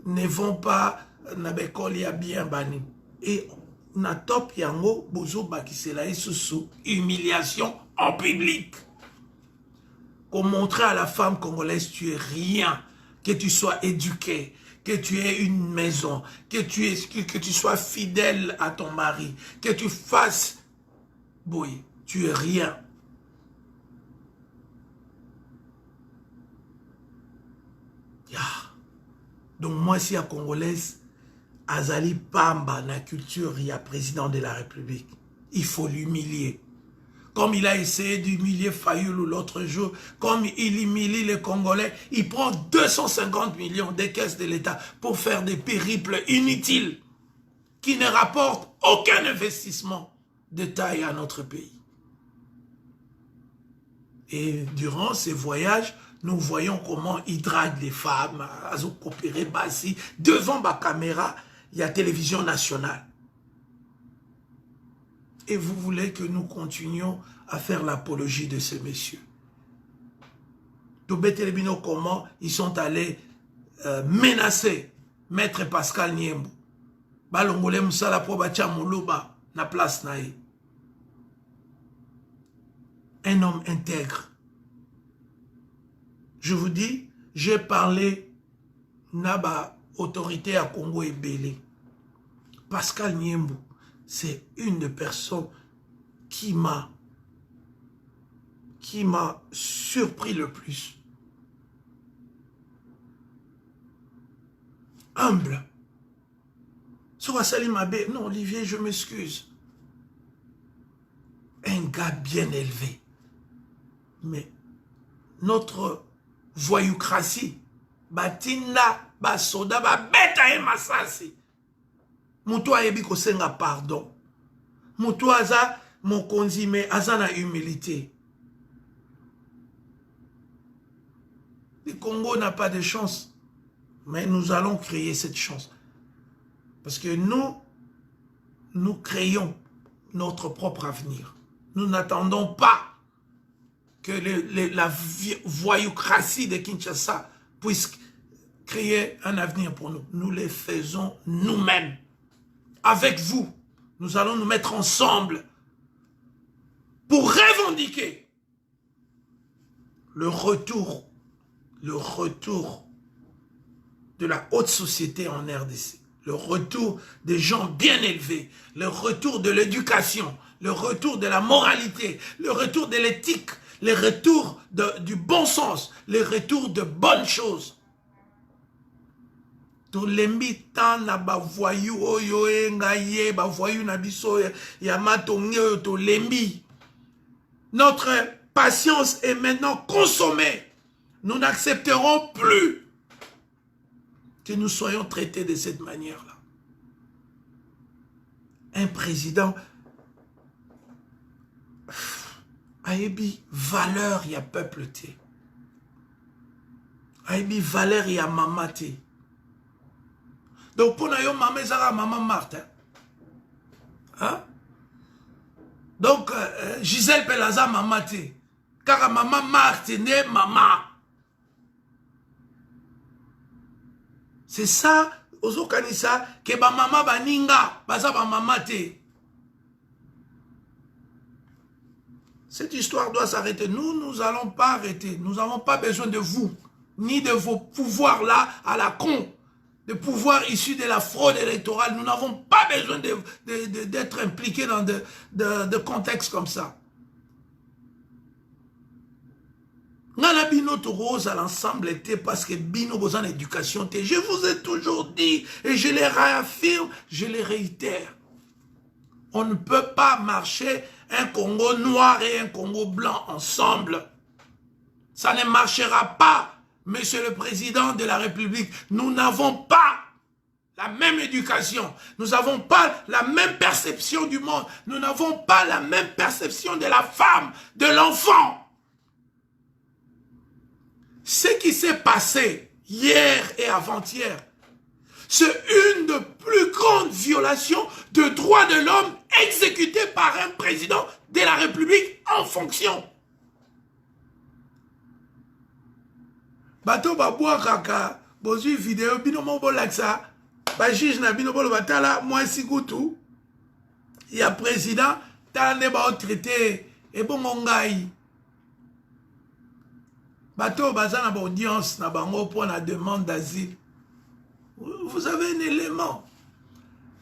ne vont pas na bekoli ya bien bani. Et na top yango bozo bakisela isusu humiliation en public. Pour montrer à la femme congolaise tu es rien, que tu sois éduqué, que tu aies une maison, que tu sois fidèle à ton mari, que tu fasses boy, tu es rien. Yeah. Donc moi, si à Congolaise, Azali Pamba, la culture, il y a président de la République. Il faut l'humilier. Comme il a essayé d'humilier Fayoulou l'autre jour, comme il humilie les Congolais, il prend 250 millions des caisses de l'État pour faire des périples inutiles qui ne rapportent aucun investissement de taille à notre pays. Et durant ces voyages, nous voyons comment il drague les femmes, à coopérer bassi, devant ma caméra, il y a télévision nationale. Et vous voulez que nous continuions à faire l'apologie de ces messieurs. Tobé Telebino, comment ils sont allés menacer Maître Pascal Niembo. Balongole Moussala po batia moloba na place nae. Un homme intègre. Je vous dis, j'ai parlé naba autorité à Congo et Bélé. Pascal Niembo, c'est une des personnes qui m'a surpris le plus. Humble. Sur Salim Abé, non Olivier, je m'excuse. Un gars bien élevé. Mais notre voyoucratie, batinda, basoda, babeta et masasi. Moutou ayebi kosenga pardon. Moutou aza mokonzi mais aza na humilité. Le Congo n'a pas de chance. Mais nous allons créer cette chance. Parce que nous créons notre propre avenir. Nous n'attendons pas que la voyoucratie de Kinshasa puisse créer un avenir pour nous. Nous le faisons nous-mêmes. avec vous, nous allons nous mettre ensemble pour revendiquer le retour de la haute société en RDC, le retour des gens bien élevés, le retour de l'éducation, le retour de la moralité, le retour de l'éthique, le retour du bon sens, le retour de bonnes choses. Tolembi tan na bavoyou oyo engaye bavoyou na biso ya matongi oyo tolembi. Notre patience est maintenant consommée. Nous n'accepterons plus que nous soyons traités de cette manière-là. Un président ayebi valeur ya peuple te. Ayebi valeur ya mama te. Donc, pour nous, maman, ça maman Marthe. Hein? Donc, Gisèle Pelaza, maman, car maman Marthe, né maman. C'est ça, aux Okanisa, que ba maman baninga, baza ba maman te. Cette histoire doit s'arrêter. Nous n'allons pas arrêter. Nous n'avons pas besoin de vous, ni de vos pouvoirs là à la con. De pouvoirs issus de la fraude électorale. Nous n'avons pas besoin d'être impliqués dans de contextes comme ça. Nana bino to rose à l'ensemble était parce que bino besoin d'éducation. Je vous ai toujours dit, et je les réaffirme, je les réitère. On ne peut pas marcher un Congo noir et un Congo blanc ensemble. Ça ne marchera pas. Monsieur le Président de la République, nous n'avons pas la même éducation, nous n'avons pas la même perception du monde, nous n'avons pas la même perception de la femme, de l'enfant. Ce qui s'est passé hier et avant-hier, c'est une des plus grandes violations de droits de l'homme exécutées par un président de la République en fonction. Bato babwa kaka bozui vidéo bino mobo laksa ba juge na bino bolo batala moi sikutu ya président tane ba traité et bon ngai bato bazana ba audience na bango pour la demande d'asile. Vous avez un élément.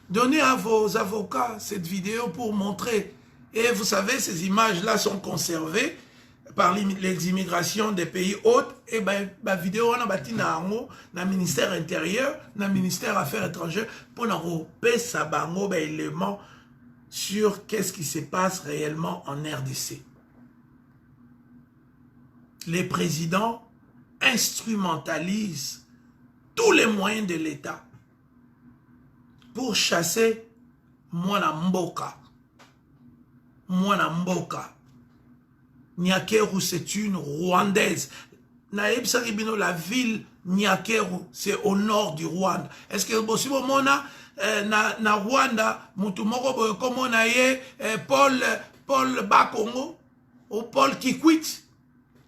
Donnez à vos avocats cette vidéo pour montrer. Et vous savez, ces images-là sont conservées par les immigrations des pays hôtes, et la vidéo on a bâti na ministère intérieur, na ministère affaires étrangères, pour nous repérer ça bango élément sur qu'est-ce qui se passe réellement en RDC. Les présidents instrumentalisent tous les moyens de l'État pour chasser Mwana Mboka. Mwana Mboka. Nyakeru, c'est une Rwandaise. La ville Nyakeru, c'est au nord du Rwanda. Est-ce que possible mona na Rwanda, mutumoko comme on a Paul Bakongo ou Paul Kikwit?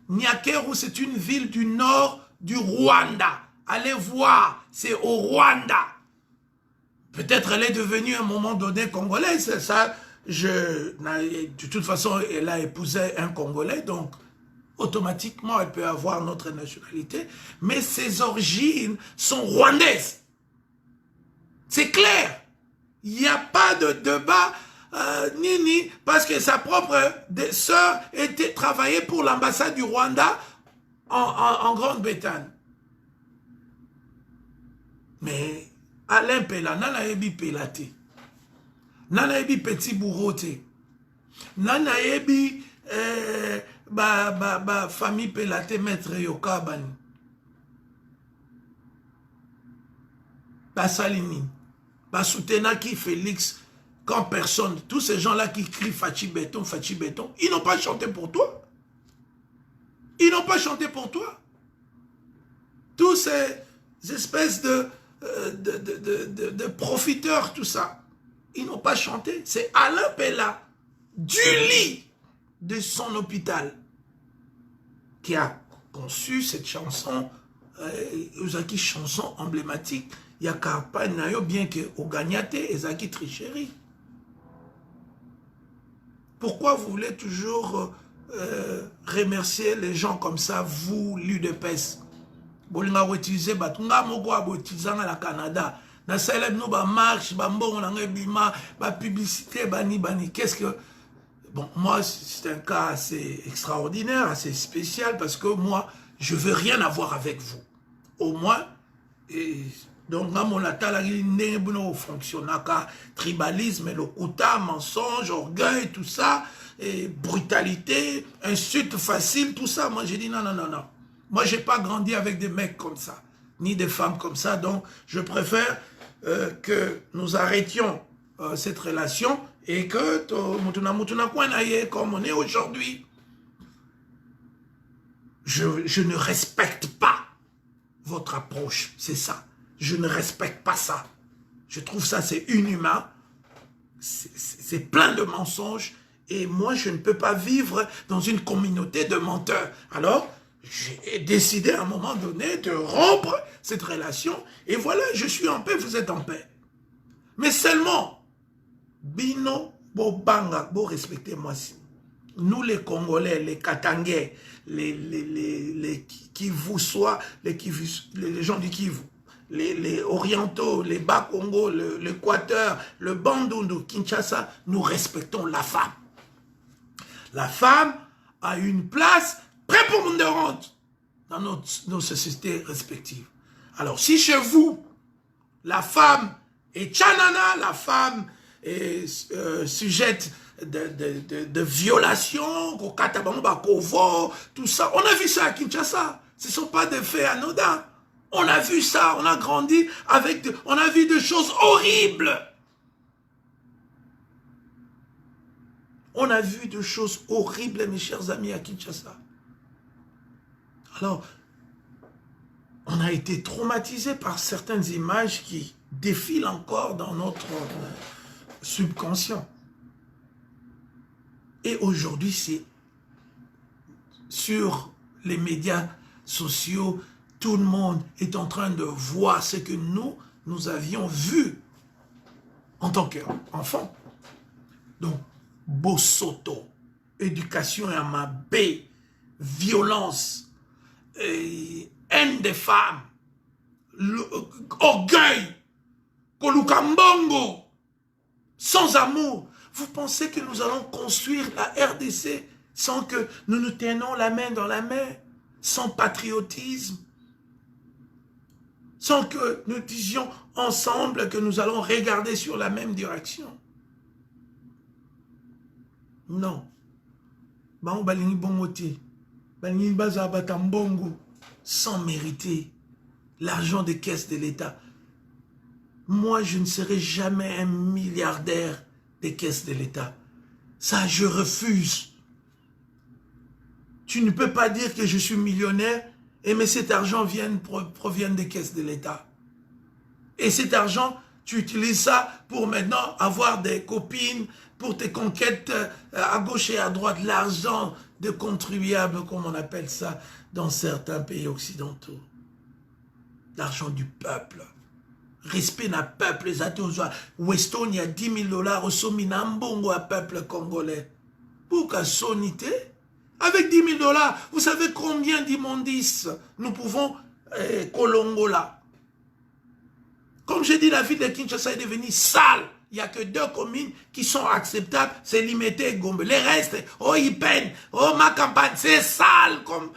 Nyakeru, c'est une ville du nord du Rwanda. Allez voir, c'est au Rwanda. Peut-être elle est devenue à un moment donné congolaise, ça. De toute façon, elle a épousé un Congolais, donc automatiquement, elle peut avoir notre nationalité. Mais ses origines sont rwandaises. C'est clair. Il n'y a pas de débat, ni, parce que sa propre sœur était travaillée pour l'ambassade du Rwanda en Grande-Bretagne. Mais Alain Pela, Nana Ebi Pelate. Nana yebi petit bourreau te. Nana yebi famille pelate maître yoka bani. Salini. Soutenaki Félix quand personne. Tous ces gens-là qui crient Fachi Béton, ils n'ont pas chanté pour toi. Ils n'ont pas chanté pour toi. Tous ces espèces de profiteurs, tout ça. Ils n'ont pas chanté. C'est Alain Pela, du lit de son hôpital, qui a conçu cette chanson ezaki chanson emblématique ya campagne na yo bien que oganyate ezaki tricherie. Pourquoi vous voulez toujours remercier les gens comme ça, vous, l'UDPS? Bolinga utiliser batunga moko abotizanga la Canada. Na célèbre nous ba marche, ba mbongo na ngebima, ba publicité bani. Qu'est-ce que bon, moi c'est un cas assez extraordinaire, assez spécial parce que moi je veux rien avoir avec vous. Au moins donc na mon atala ndenge bono fonctionnaka tribalisme, le kuta, mensonge, orgueil, tout ça, et brutalité, insulte facile, tout ça. Moi j'ai dit non. Moi j'ai pas grandi avec des mecs comme ça, ni des femmes comme ça, donc je préfère que nous arrêtions cette relation et que comme on est aujourd'hui. Je ne respecte pas votre approche, c'est ça. Je ne respecte pas ça. Je trouve ça c'est inhumain, c'est plein de mensonges et moi je ne peux pas vivre dans une communauté de menteurs. Alors, j'ai décidé à un moment donné de rompre cette relation et voilà, je suis en paix, vous êtes en paix. Mais seulement, Bino, Bobanga, Bo respectez-moi. Nous les Congolais, les Katangais, les Kivu, les gens du Kivu, les Orientaux, les Bas-Congo, l'Équateur, le Bandundu, Kinshasa, nous respectons la femme. La femme a une place prépondérante dans nos sociétés respectives. Alors, si chez vous, la femme est tchanana, la femme est sujette de violations, tout ça, on a vu ça à Kinshasa. Ce ne sont pas des faits anodins. On a vu ça, on a grandi avec, on a vu des choses horribles. On a vu des choses horribles, mes chers amis, à Kinshasa. Alors, on a été traumatisé par certaines images qui défilent encore dans notre subconscient. Et aujourd'hui, c'est sur les médias sociaux, tout le monde est en train de voir ce que nous avions vu en tant qu'enfants. Donc, Bosoto, éducation à ma baie, violence, haine des femmes, orgueil, kolukambongo, sans amour. Vous pensez que nous allons construire la RDC sans que nous nous tenions la main dans la main, sans patriotisme, sans que nous disions ensemble que nous allons regarder sur la même direction? Non. Sans mériter l'argent des caisses de l'État. Moi, je ne serai jamais un milliardaire des caisses de l'État. Ça, je refuse. Tu ne peux pas dire que je suis millionnaire, mais cet argent provient des caisses de l'État. Et cet argent, tu utilises ça pour maintenant avoir des copines, pour tes conquêtes à gauche et à droite, l'argent de contribuables, comme on appelle ça dans certains pays occidentaux. L'argent du peuple. Respect na peuple, les atos, Weston, il y a 10 000 $, au Sominambongo à peuple congolais. Pour qu'à sonité, avec 10 000 $, vous savez combien d'immondices nous pouvons colongola. Comme j'ai dit, la ville de Kinshasa est devenue sale. Il n'y a que 2 communes qui sont acceptables, c'est Limité et Gombe. Les restes, oh Ipen, oh ma campagne, c'est sale comme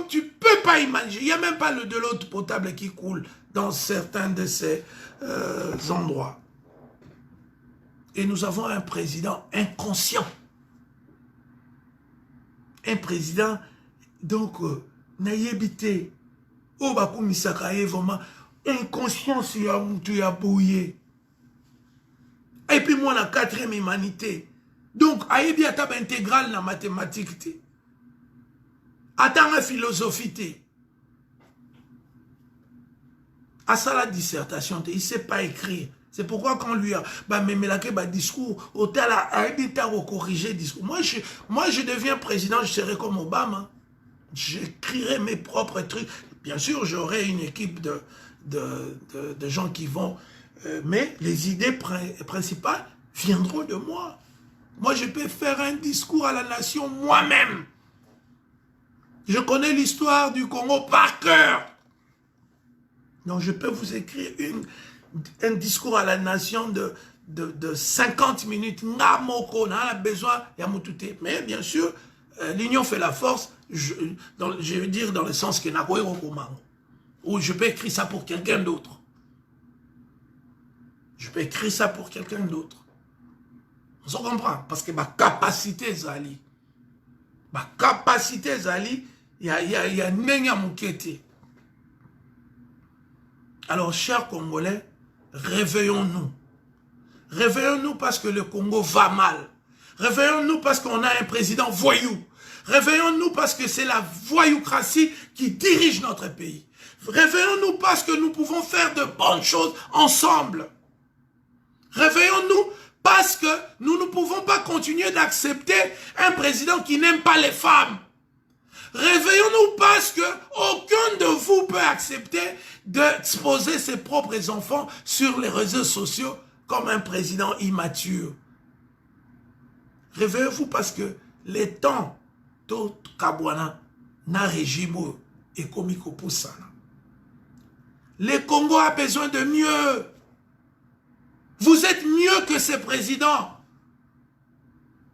tu ne peux pas imaginer. Il n'y a même pas de l'eau potable qui coule dans certains de ces endroits. Et nous avons un président inconscient. Un président, donc, naïbité, oh bakumisakaye vraiment, inconscience ya bouillé. Et puis moi, la 4e humanité. Donc, aïebi atab intégral na mathématique. Attends la philosophie. À ça la dissertation, il ne sait pas écrire. C'est pourquoi quand lui a discours, autel a corrigé le discours. Moi, je deviens président, je serai comme Obama. J'écrirai mes propres trucs. Bien sûr, j'aurai une équipe de gens qui vont... mais les idées principales viendront de moi. Moi, je peux faire un discours à la nation moi-même. Je connais l'histoire du Congo par cœur. Donc, je peux vous écrire un discours à la nation de 50 minutes. On a besoin, mais bien sûr, l'union fait la force. Je veux dire dans le sens que ou je peux écrire ça pour quelqu'un d'autre. Je peux écrire ça pour quelqu'un d'autre. On se comprend. Parce que ma capacité, Zali. Ma capacité, Zali, il y a Nenya Moukete. Alors, chers Congolais, réveillons-nous. Réveillons-nous parce que le Congo va mal. Réveillons-nous parce qu'on a un président voyou. Réveillons-nous parce que c'est la voyoucratie qui dirige notre pays. Réveillons-nous parce que nous pouvons faire de bonnes choses ensemble. Réveillons-nous parce que nous ne pouvons pas continuer d'accepter un président qui n'aime pas les femmes. Réveillons-nous parce que aucun de vous peut accepter d'exposer ses propres enfants sur les réseaux sociaux comme un président immature. Réveillez-vous parce que les temps tout Kabwana na régime et komiko poussana. Le Congo a besoin de mieux. Vous êtes mieux que ces présidents.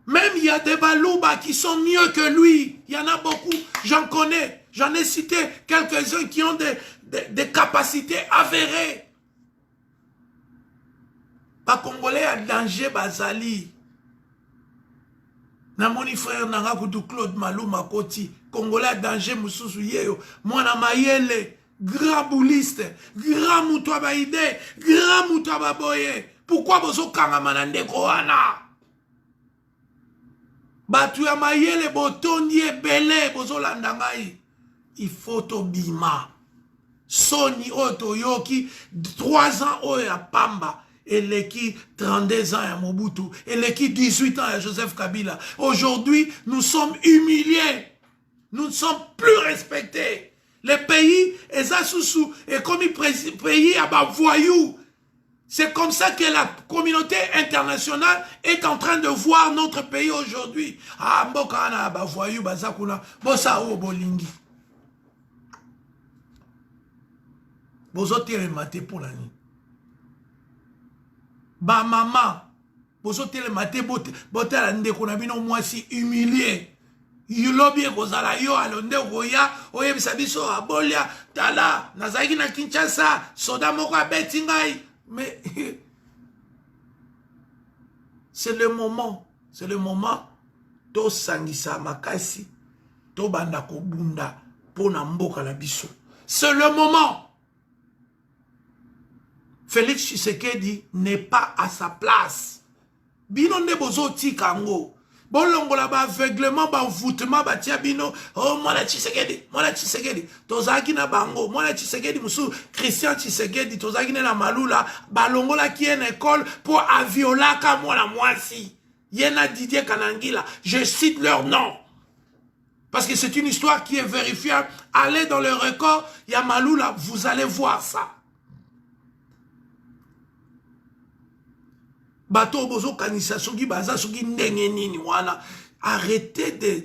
Même il y a des Balouba qui sont mieux que lui. Il y en a beaucoup, j'en connais. J'en ai cité quelques-uns qui ont des capacités avérées. Pas Congolais à danger Bazali. Namoni frère nanga kudu Claude Malou Makoti. Congolais à danger Moussousou Yeyo. Mwana Mayele. Grand bouliste. Grand Moutouaba Ide. Grand Moutouaba Boye. Pourquoi bozo kangamana ndeko wana? Batu ya Mayele botondi ebele bozo landangai. Il faut tobima. Soni oto yoki 3 ans oya Pamba. Et l'équipe 32 ans à Mobutu. Et l'équipe 18 ans à Joseph Kabila. Aujourd'hui, nous sommes humiliés. Nous ne sommes plus respectés. Les pays, et comme les pays à voyous. C'est comme ça que la communauté internationale est en train de voir notre pays aujourd'hui. Ah, mbokana ba voyou bazakuna bosa o bolingi. Bozotere maté pour l'année. Ba maman bozotere maté botala ndeko na bino mwasi humilié. Yulobi kozala yo alonde goya oyebisa biso abolia tala nazaki na Kinshasa soda moko abeti ngai. Mais c'est le moment to sangisa makasi to banda ko bunda pona mboka la biso. C'est le moment. Félix Tshisekedi n'est pas à sa place. Bino ne bozo tikango. Bolongola ba aveuglement ba envoûtement ba tia bino oh mwana Tshisekedi tozaki na bango mwana Tshisekedi musu Christian Tshisekedi tozaki na malula balongola ki en école pour aviola ka mwana mwasi yena Didier Kanangila, je cite leur nom parce que c'est une histoire qui est vérifiable. Allez dans le record, il y a malula, vous allez voir ça. Bato bozo kanisa soki baza soki ndenge nini wana. Arrêtez de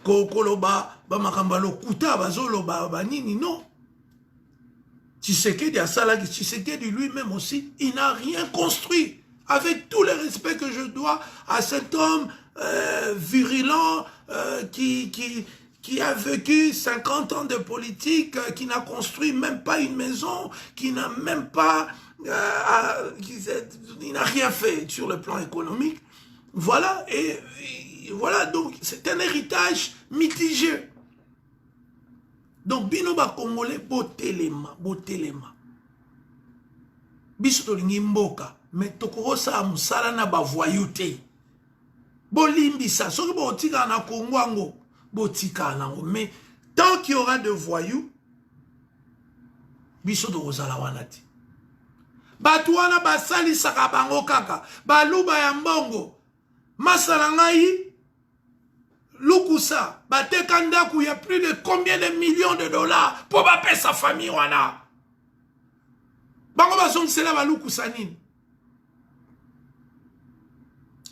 kokoloba ba makambalo kuta bazolo ba nini non. Tshisekedi asalaki Tshisekedi lui-même aussi, il n'a rien construit. Avec tout le respect que je dois à cet homme virulent qui a vécu 50 ans de politique, qui n'a construit même pas une maison, qui n'a même pas... il n'a rien fait sur le plan économique. Voilà, et voilà, donc c'est un héritage mitigé. Donc, binoba congolais, botelema. Biso tolingi mboka, mais tokorosa musala na ba voyouté. Bolimbisa, soki botika na Kongo botika nango, mais tant qu'il y aura de voyous, biso tokozala wanati. Batu wana basali saka bango kaka, baluba ya mbongo. Masala ngai, Lukusa, bate kandaku, il y a plus de combien de millions de dollars pour baper sa famille, wana. Bango bazong sela ba Lukusa nini.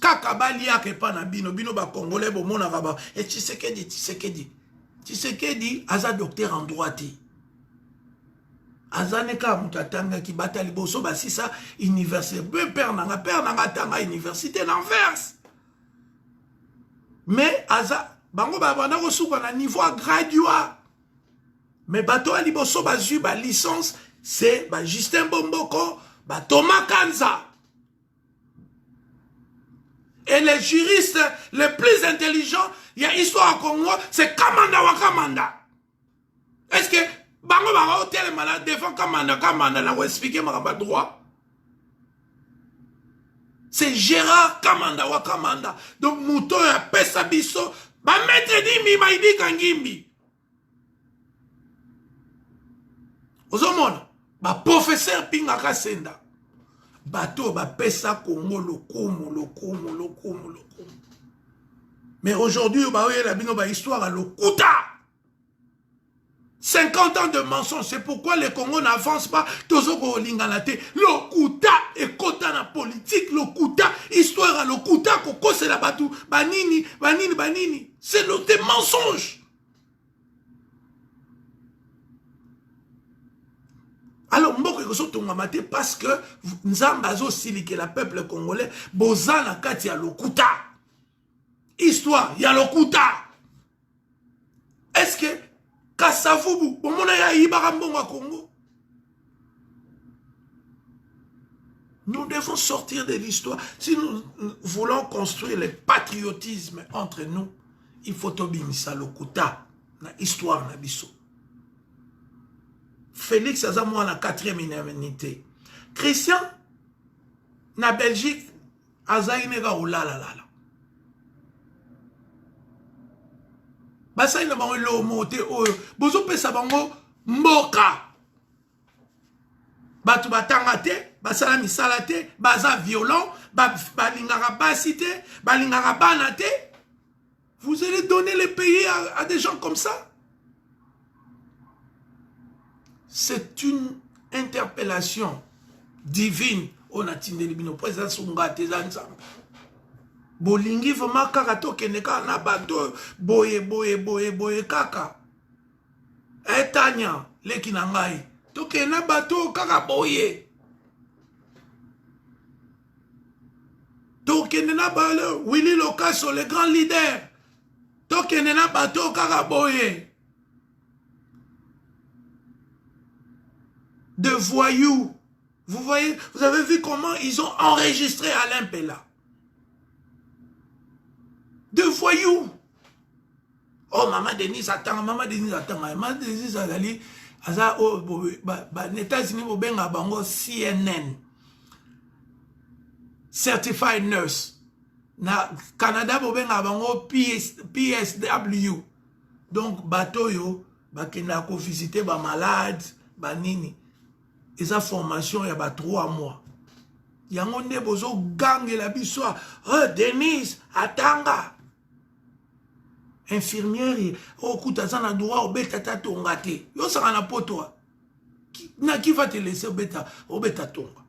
Kaka balia ke pa na bino, bino ba Congolais bo mona ba. Et Tshisekedi, aza docteur en droit. Azaneka mutatanga ki batali boso basisa université. Père nanga tanga université d'Anvers. Mais aza bango ba bana ko suka na niveau graduat. Mais bato ali boso bazu ba licence c'est ba Justin Bomboko, ba Thomas Kanza. Et les juristes les plus intelligents, il y a histoire à Congo, c'est Kamanda Wakamanda. Est-ce que bango ba hôtel malade devant Kamanda na expliquer ma droit. C'est Gérard Kamanda Wakamanda. Donc Mouto ya pesa biso ba maître dimi maidi kangimbi. Ozomona ba professeur Pingaka Senda. Bato ba pesa Congo lokumu. Mais aujourd'hui ba oyela bino ba histoire à lokuta. 50 ans de mensonges, c'est pourquoi le Congo n'avance pas. Tozoko lingalate, lokuta et kota na politique, lokuta, histoire à lokuta, koko c'est la batou, banini. C'est des mensonges. Alors, mboko ekoso tongamate parce que Nzambazo silike la peuple congolais, bozana kati ya lokuta. Histoire, ya lokuta. Est-ce que Kassavubu, au moment ya Ibarambonga Congo. Nous devons sortir de l'histoire. Si nous voulons construire le patriotisme entre nous, il faut obinisa lokuta na histoire na biso. Félix Azamouan la 4e indemnité. Christian na Belgique Azaïnega oulalala. Basa ina bango lo mote oyo bozo pesa bango mboka batu batanga te basala misala te baza violent balingaka basi te balingaka bana te. Vous allez donner le pays à des gens comme ça? C'est une interpellation divine. On a tindeli bino président Sunga Tezanzam. Bolingi vraiment kaka tokende kaka na bato boye kaka. Etanya leki na ngai. Tokende na bato kaka boye. Tokende na bato Willy Lokaso le grand leader. Tokende na bato kaka boye. De voyous. Vous voyez, vous avez vu comment ils ont enregistré Alain Pella. De voyous. Oh, maman Denise attend, maman Denise attend. Maman Denise azali, aza, oh, États-Unis, bobenga bango CNN. Certified Nurse. Na Canada, bobenga bango PSW. Donc, bateau yo, bakenda ko visiter ba malade, ba nini. Esa formation ya ba 3 mois. Yango nde bozo gange la biso. Oh, Denise, atanga. Infirmière, oh, kutazana droit au beta tonga te. Yo sanga na poto. Qui va te laisser au beta tonga?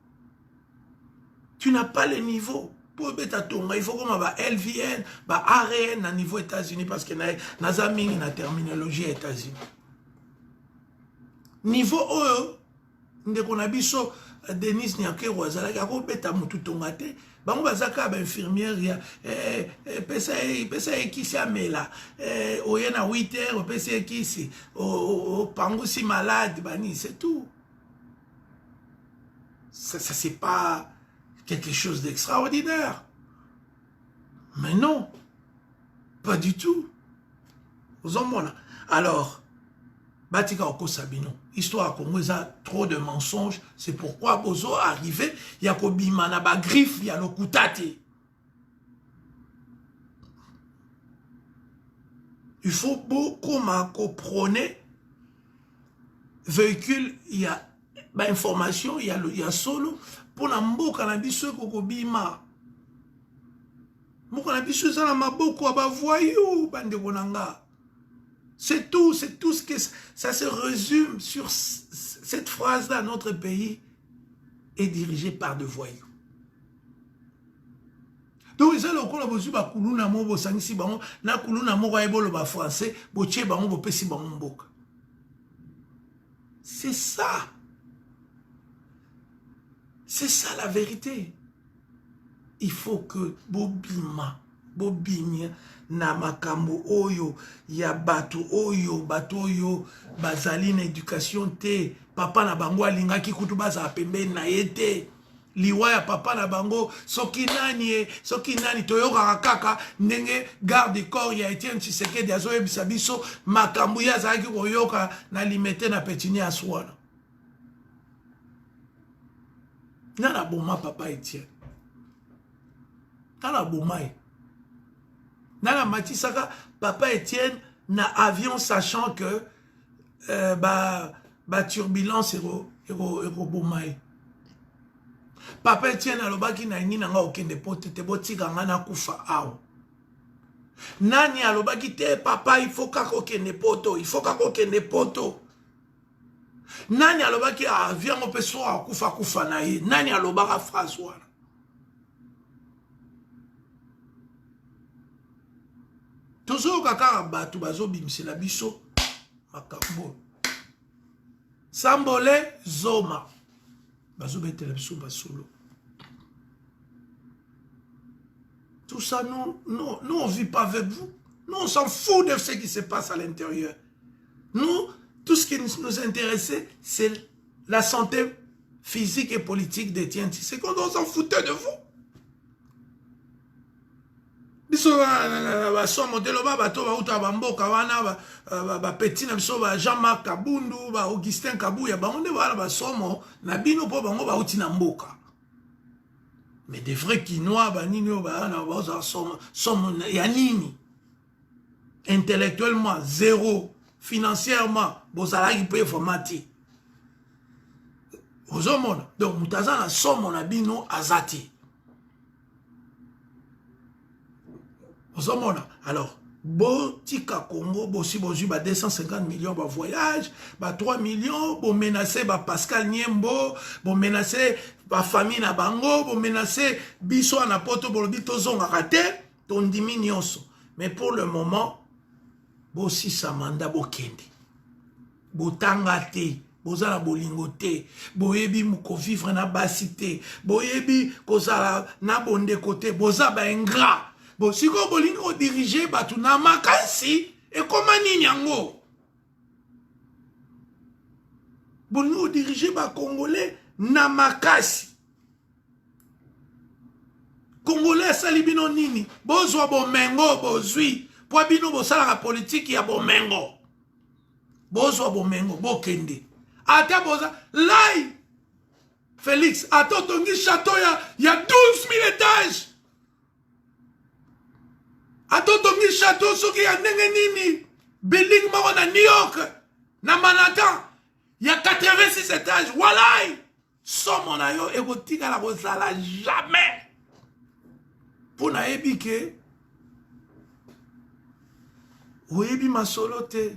Tu n'as pas le niveau pour beta tonga. Il faut comme ba LVN, ba ARN à niveau États-Unis parce que na mingi na terminologie États-Unis. Niveau oyo ndeko na biso Denis Nyakero azalaki akobeta mutu tonga te. Bango bazaka ba infirmière ya pesa ekisi amela oyena 8 heures pesa ekisi o pangusi malade bani, c'est tout. Ça c'est pas quelque chose d'extraordinaire. Mais non, pas du tout. Vous en voilà. Alors, Batika Oko Sabino, histoire Congo, il a trop de mensonges. C'est pourquoi Bozo arrivé, il y a Kobimana ba griffe, il y a le Koutate. Il faut beaucoup prôner véhicule, il y a information, il y a solo pour la mboka na biso Kobima. Moko na biso eza na maboko ya bavoyou bandeko na nga. C'est tout ce que ça se résume sur cette phrase-là. Notre pays est dirigé par des voyous. Donc, ils ont encore besoin de kuluna mo bo sangisi bango na kuluna mo ba ebolo ba français bo tche bango bo pesi bango mboka. C'est ça. C'est ça la vérité. Il faut que bobima na makambo oyo ya batu oyo bazali na éducation te papa na bango alingaki kutu baza pembeni na yete liwa ya papa na bango soki nani toyoka kaka ndenge garde corps ya Etienne Tshisekedi azoyebisa biso makambo ya zaki koyoka na limete na petini aswana nana boma papa Etienne nana bomai nana matisaka papa Etienne na avion sachant que turbulence ero bomai papa Etienne alobaki na nini nga okende pote te botika nga na kufa awo nani alobaki te papa il faut kaka okende poto nani alobaki avion opeso akufa na ye nani alobaka phrase wana tozoyoka kaka bato bazobimisela biso makambo Sambole Zoma bazobetela biso basolo. Tout ça, nous on vit pas avec vous. Nous on s'en fout de ce qui se passe à l'intérieur. Nous, tout ce qui nous intéressait, c'est la santé physique et politique d'Etienne Tshisekedi. On s'en foutait de vous. Biso ba somo de loba bato ba uta bamboka wana ba petit na biso ba Jean-Marc Kabundu ba Augustin Kabuya ba onde ba somo na bino po bango ba uti na mboka. Mais des vrais Quinois ba nini ba na ba somo ya nini. Intellectuellement zéro, financièrement bozalaki pe formati. Ozomona donc mutaza na somo na bino azati. Alors, Botika Congo, Bossi Bosu, 250 millions de voyages, 3 millions, bon menacer Pascal Niembo, bon menacer famille na bango, bon menacer Biso Anapoto, bon bitozon raté, ton diminution. Mais pour le moment, Bossi Samanda Bokende, Botangate, Bozala bolingote, boyebi moko vivre na basité, boyebi kozala na bonde côté, boza ba ingrat. Bon, si vous voulez diriger, vous na makasi, et comment ni nyango? Vous voulez diriger, Congolais, na makasi. Congolais, salibino nini? Bozwa bo mengo, bozwi. Pour bino bosala la politique, ya bo mengo. Bozwa bo mengo, bo kende. Ata boza, lai! Félix, ata tongi château, ya 12 000 étages. Atotongi château soki ya ndenge nini building moko na New York na Manhattan ya 86 étages walai somo na yo ekotika la kozala jamais pour na yebi ke oyebi masolo te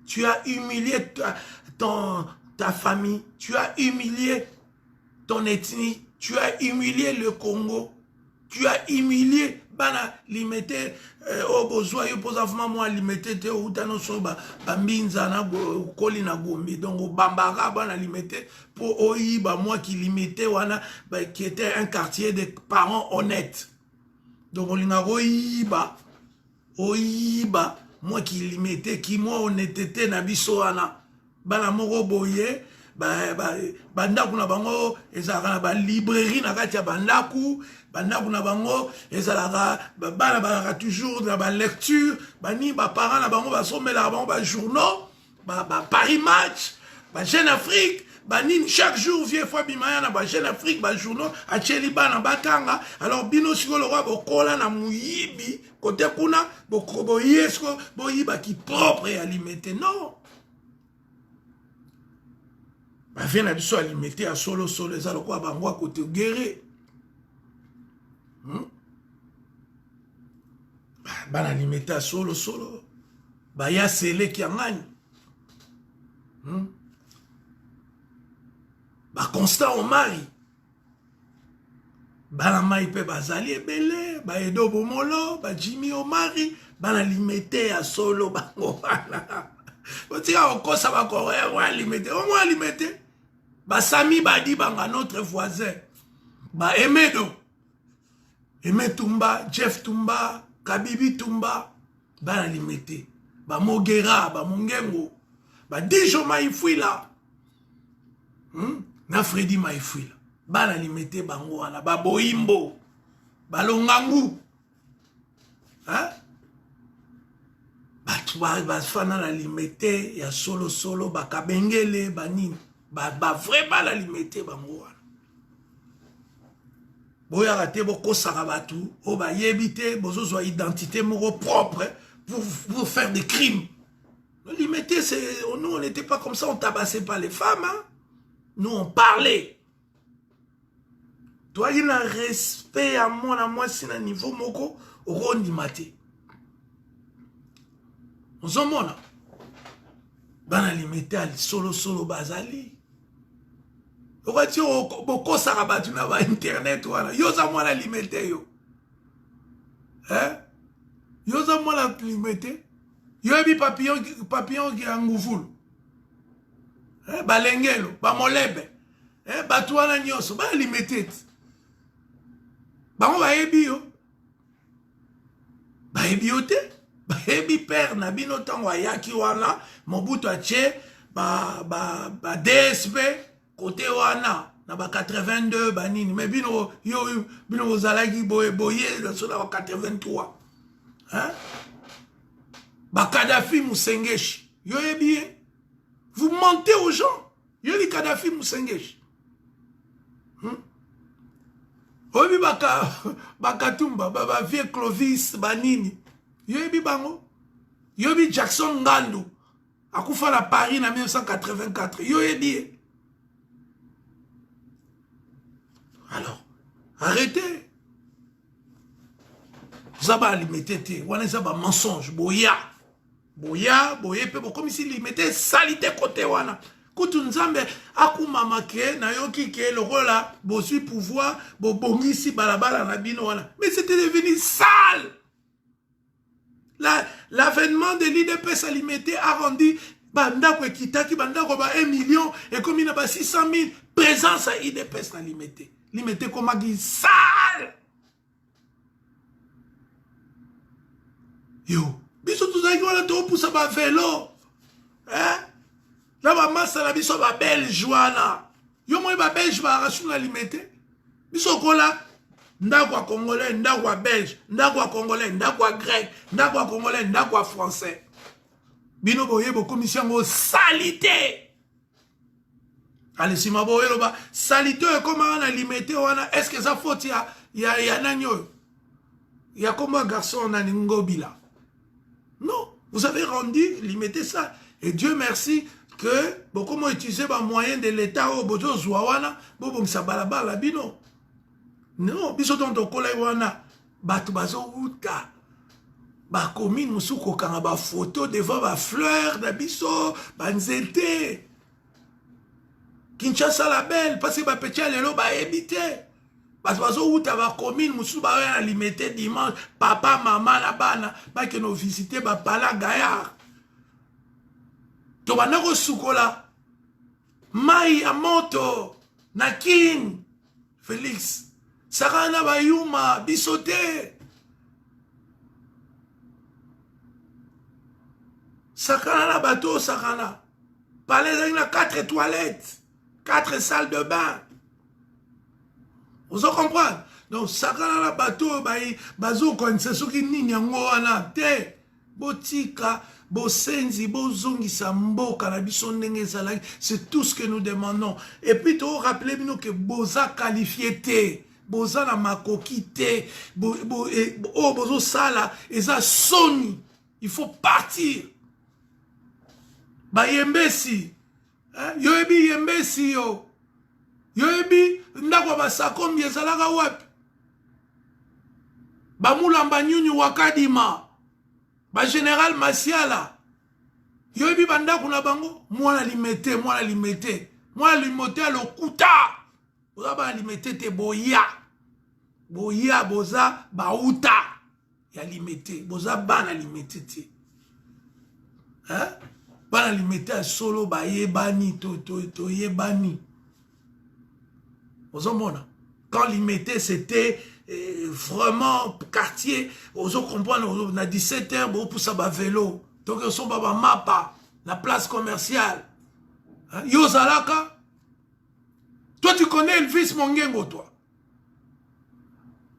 tu as humilié ta famille, tu as humilié ton ethnie, tu as humilié le Congo, tu as humilié bana limité au besoin yo posa fuma moi limité te utano so ba mbinza na koli na gombi donc bambara bana limité pour oyiba moi qui limité wana qui était un quartier de parents honnêtes donc on linga oyiba moi qui limité qui moi honnêteté na biso wana bana moko boye bandaku na bango ezalaka na ba librairie na kati ya bandaku na bango ezalaka bana balaka toujours na ba lecture bani ba parents na bango basomela bango ba journaux ba Paris Match ba Jeune Afrique bani chaque jour vieux fois bimaya na ba Jeune Afrique ba journaux acheli bana batanga alors bino sikolo kwa bokola na muyibi kote kuna bokobo yesko boyiba ki propre et alimité non. Ba vient na biso alimité à solo ezalo kwa bango côté guerre. bana limité solo solo baya sele ki angani ba Constant Omari bana mai pe bazali ebele ba Edo Bomolo ba Jimmy Omari bana limité ya solo bango wana otika okosa ba Korea wa limité o mo limité ba Sami Badi banga notre voisin ba Emedo Tumba Jeff Tumba Kabibi Tumba bana limité ba Mogera ba Mongengo ba Dijo Maifuila na Freddy Maifuila bana limité bango wana ba Boimbo ba Longangu ba fana la limité ya solo solo ba Kabengele ba nini ba vraiment la limité bango wana boya raté boko sarabatu o ba yebité bozo zo identité moko propre pour faire des crimes. La limité, nous on n'était pas comme ça, on tabassait pas les femmes, hein? Nous on parlait. Toi, il y a un respect à moi, c'est un niveau moko, on maté. On s'en mona. Bana limité à solo bazali. On va dire, beaucoup sarabatu na ba internet, voilà. Yo za moi la limité, yo. Hein? Yo za moi la limité. Yo ebi papillon qui a ngufulu. Balengelo, bamolebe. Batuana nyoso, ba limité. Bango ba ebi yo. Ba ebi yo te. Ba ebi père na bino tango ayaki wana, Mobutu ache, ba DSP, côté wana, na ba 82, ba nini. Mais bino ozalaki boye, so na ba 83. Hein? Ba Kadhafi Musengeshi. Yo bien. Vous mentez aux gens. Yo li Kadhafi Musengeshi. Obi Bakatumba, ba vie Clovis, banini. Yo bango. Yo Jackson Ngandu. Akufa la Paris en 1984. Yo bien. Alors, arrêtez. Zaba limité. Wana zaba mensonge. Boya, comme si limité salité côté wana. Kutu nzambe akumama ke na yoki ke lokola bosui pouvoir bobongisi balabala na bino wana. Mais c'était devenu sale. L'avènement de l'IDPS limité a rendu bandako ekitaki bandako ba 1 million et comme il a ba 600 000 présence à IDPS na limité. Limité comme agi sale. Yo, biso tuzaki wana to poussa ba vélo. Là ba massa na biso ba belge wana. Yo moi ba belge ba rasu na limité. Biso kola ndako a congolais, ndako a belge, ndako a congolais, ndako a grec, ndako a congolais, ndako a français. Bino boye bo commission go salité. Allez si ma boye lo ba salité comment on a limité wana est-ce que ça faute ya nanyo? Il y a comme un garçon na Ngobila. Non, vous avez rendu, limité ça. Et Dieu merci que, beaucoup m'ont utilisé les moyens de l'État au Bojo Zouawana, beaucoup m'sabalabala bino. Non, biso dans ton collègue wana, batu bazo uta. Ba commune musuko kanga ba photo devant ba fleur da biso, ba nzete. Kinshasa la belle, parce que ba petit lelo ba habité. Parce que bazo uta ba commune musu ba ya limité dimanche, papa maman la bana, ba que nous visiter ba pala Gaillard. To banako sukola mai a moto nakin Félix Sarana bayuma bisote Sakana bateau Sakana palais il a 4 toilettes 4 salles de bain. Vous comprenez? Donc Sakana bateau bazo connaître ce qui nini yango wana te botika bosenzi bozongisa mboka na biso ndenge ezalaki. C'est tout ce que nous demandons. Et puis to rappeler bino que boza qualifié te boza na makoki te bozo sala eza soni. Il faut partir. Ba yembesi yo ebi yembesi yo ebi ndako basakombi ezalaka wapi bamulamba nyunyu wakadima Ba général Masiala. Yobi banda kuna bango. Moi la limité, moi la limité. Moi la limité le kuta. Boza ba limité te boya. Boya boza bauta. Ya limité. Boza bana limité te. Hein? Bana limité solo ba yebani to yebani. Boza mona. Quand limité c'était vraiment quartier, vous comprenez, on a 17h, pour ça va vélo. Donc ils sont baba mapa, la place commerciale. Hein? Yo Zalaka. Toi tu connais Elvis Mongengo, toi.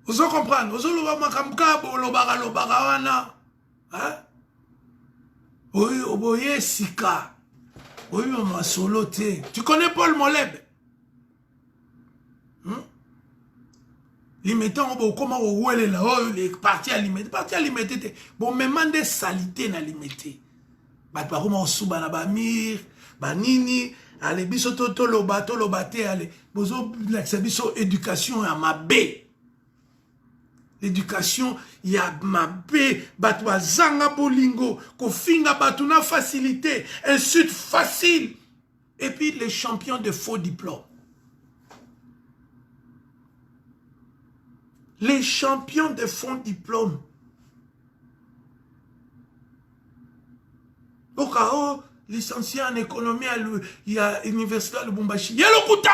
Vous comprenez, vous avez makamka lobara wana. Hein? Oui, oboye sika. Oui, ma solo te. Tu connais Paul Moleb? Limité, comment on voit les parties à limiter. Parties à limiter, bon, même des salités na limité. Bah, par comment on souba na bamir, banini, allez, biso to lobate, allez, bozo, biso éducation à ma B. L'éducation, il y a ma B, batwa zanga bolingo, ko finga batuna facilité, insulte facile. Et puis les champions de faux diplômes. Les champions de faux diplômes. Au cas où, licencié en économie, il y a l'université de Lubumbashi. Il y a le Kouta.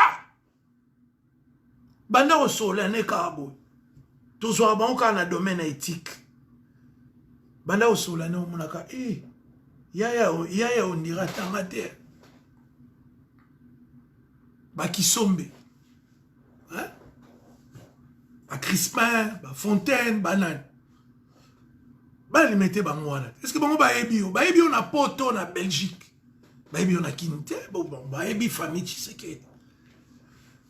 Banda au sol, un écabo. Tout soit bon quand on a domaine éthique. Banda au sol, un écabo. Eh, yaya, on dira tamater. Baki sombe. Hein? Ba Crispin, ba Fontaine, banane. Ba li mette ba mwana. Est-ce que bango ba ebi yo? Ba ebi yo na poto na Belgique. Ba ebi yo na Kinte, bon ba ebi famille Tshisekedi.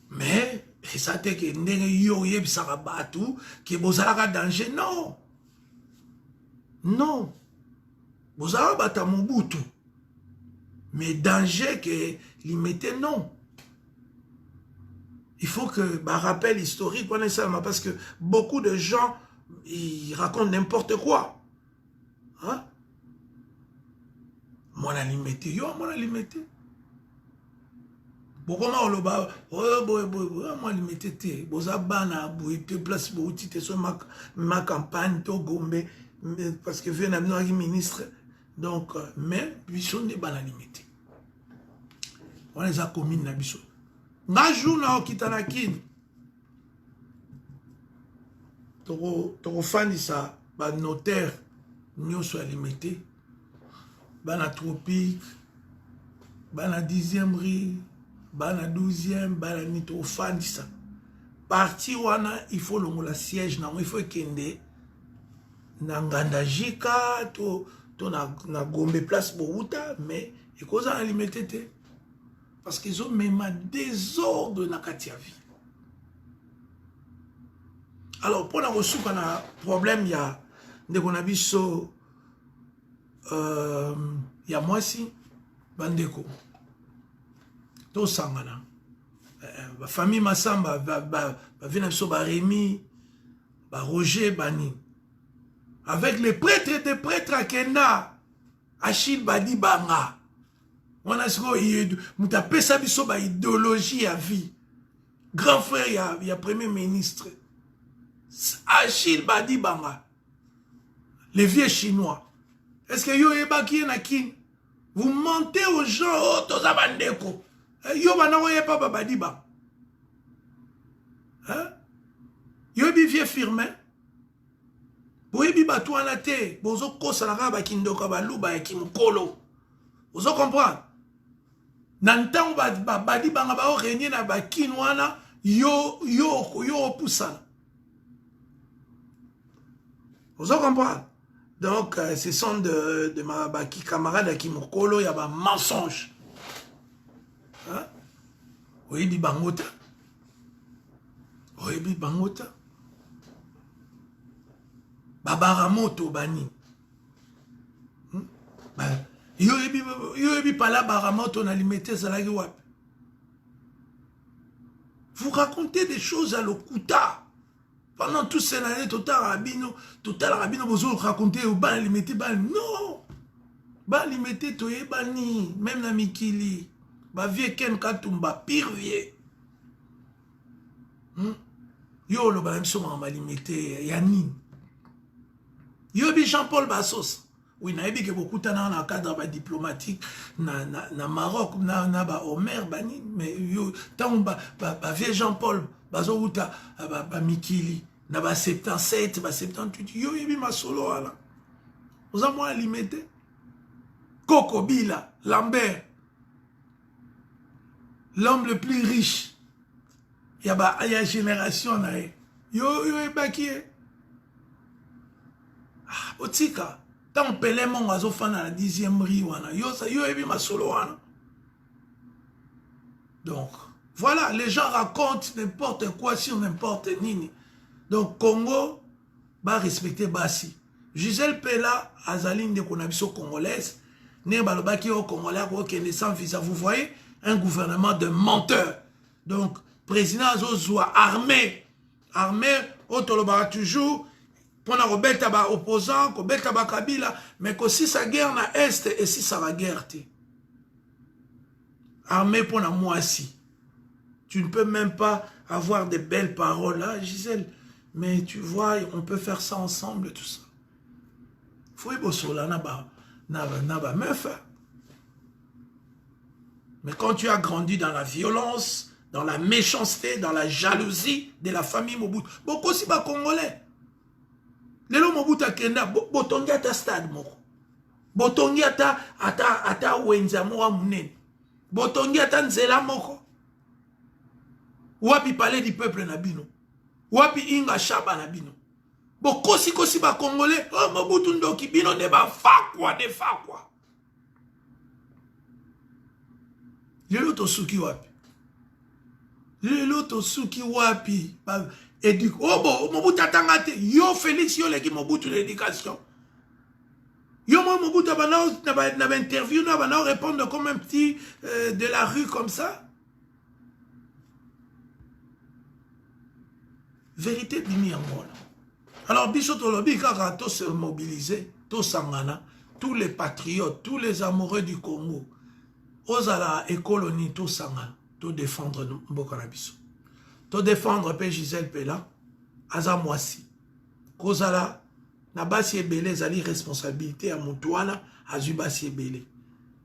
Mais ça te que ndenge yo yebisaka batu ke bozalaka danger, non. Non. Bozalaka bata Mobutu. Mais danger que li mette, non. Il faut que, rappel historique, parce que beaucoup de gens, ils racontent n'importe quoi. Hein? Moi, la limité, moi, la limité. Bon, comment on le bat? Moi, la limité, boza bana, place, ma campagne, to gombe, parce que vient un ministre. Donc, mais, bichon n'est pas la limité. On les a commis, na bichon. Ngajou na okitana kini. Toko fandisa ba notaire nyonso ya limité. Bana tropique, bana 10e rue, bana 12e, bana ni toko fandisa. Parti wana il faut longola siège na il faut kende na ngandajika to na Gombe place Bouta, mais il cause à limité te. Parce qu'ils ont même un désordre dans la vie. Alors, pour la ressource, on a un problème, il y a des bonabiso, il y a moi aussi, bandeko. Tout ça, la famille Massamba, Vénabiso, Rémi, Roger, Bani. Avec les prêtres et des prêtres à Kenda, Achille Badi Banga. On a ce idéologie à vie. Grand frère, il y a premier ministre. Achille Badi Banga. Les vieux chinois. Est-ce que yo eba qui est kin? Vous mentez aux gens, oh, toza bandeko. Yo banako ye pas Badi Banga. Hein? Yo bi vieux firmin. Boye bi batu anate. Bozo kosa la raba kindoka baluba ya kimkolo. Vous comprenez? Nantan badi banga ba régner na ba kinwana yo poussana. Vous comprenez? Donc ce sont de ma baki camarade qui mokolo ya ba mensonge. Hein? Oui bi bangota. Oui bi bangota. Babaramoto bani. Yo ebi pala baramoto na limité zalaki wapi. Vous racontez des choses à l'Okuta. Pendant toutes ces années, total rabino, vous racontez au ban limité, non. Ban limité, toye bani, même na mikili. Ba vie ken katumba, pire vie. Yo, le ban so ma limité, yanine. Yo bi Jean-Paul Bassos. Oui, na ebi que beaucoup dans le cadre diplomatique na Maroc, na ba Omer bani, mais yo tant ba vie Jean-Paul bazo uta ba mikili. Na ba 77, ba 78, yo yebi ma solo ala. Vous avez moins limité. Coco Bila, Lambert, l'homme le plus riche. Il y a une génération là. Yo est baqué. Ah, otika. Tant pelé mon oiseau fan à la 10e rue wana. Yo yebi ma solo wana. Donc, voilà, les gens racontent n'importe quoi sur n'importe nini. Donc, Congo va respecter Bassi. Gisèle Pella, Azaline de Konabiso congolaise, ne balobaki au Congolais, sans visa. Vous voyez, un gouvernement de menteurs. Donc, président Azozwa, armé, au Tolobara toujours, pour la rebelle opposant, rebelle Kabila, mais que si sa guerre na Est et si ça va guerre, armé pour la moisi. Tu ne peux même pas avoir de belles paroles là, Gisèle. Mais tu vois, on peut faire ça ensemble, tout ça. Faut y bosser là, naba meuf. Mais quand tu as grandi dans la violence, dans la méchanceté, dans la jalousie de la famille Mobutu, beaucoup si ba Congolais. Lelo Mobutu a kenda, botongi ata stade moko. Botongi ata wenza moa munene. Botongi ata nzela moko. Wapi palais du peuple nabino. Wapi inga shaba na bino. Bo kosi ba Congolais, oh Mobutu ndoki bino ne ba fakwa de fakwa. Lelo to suki wapi. Lelo to suki wapi. Éduque. Oh bo Mobutu atangate. Yo Félix yo leki Mobutu l'éducation. Yo moi Mobutu n'a interview n'a répondre comme un petit de la rue comme ça. Vérité bimi yango. Alors biso tolobi kaka to se mobiliser, to sangana, tous les patriotes, tous les amoureux du Congo. Ozala et colonie to sangana, to défendre mboka na biso. To défendre pe Gisèle Pella, aza mwasi. Kozala na basi ebele zali responsabilité à mutuana azu basi ebele.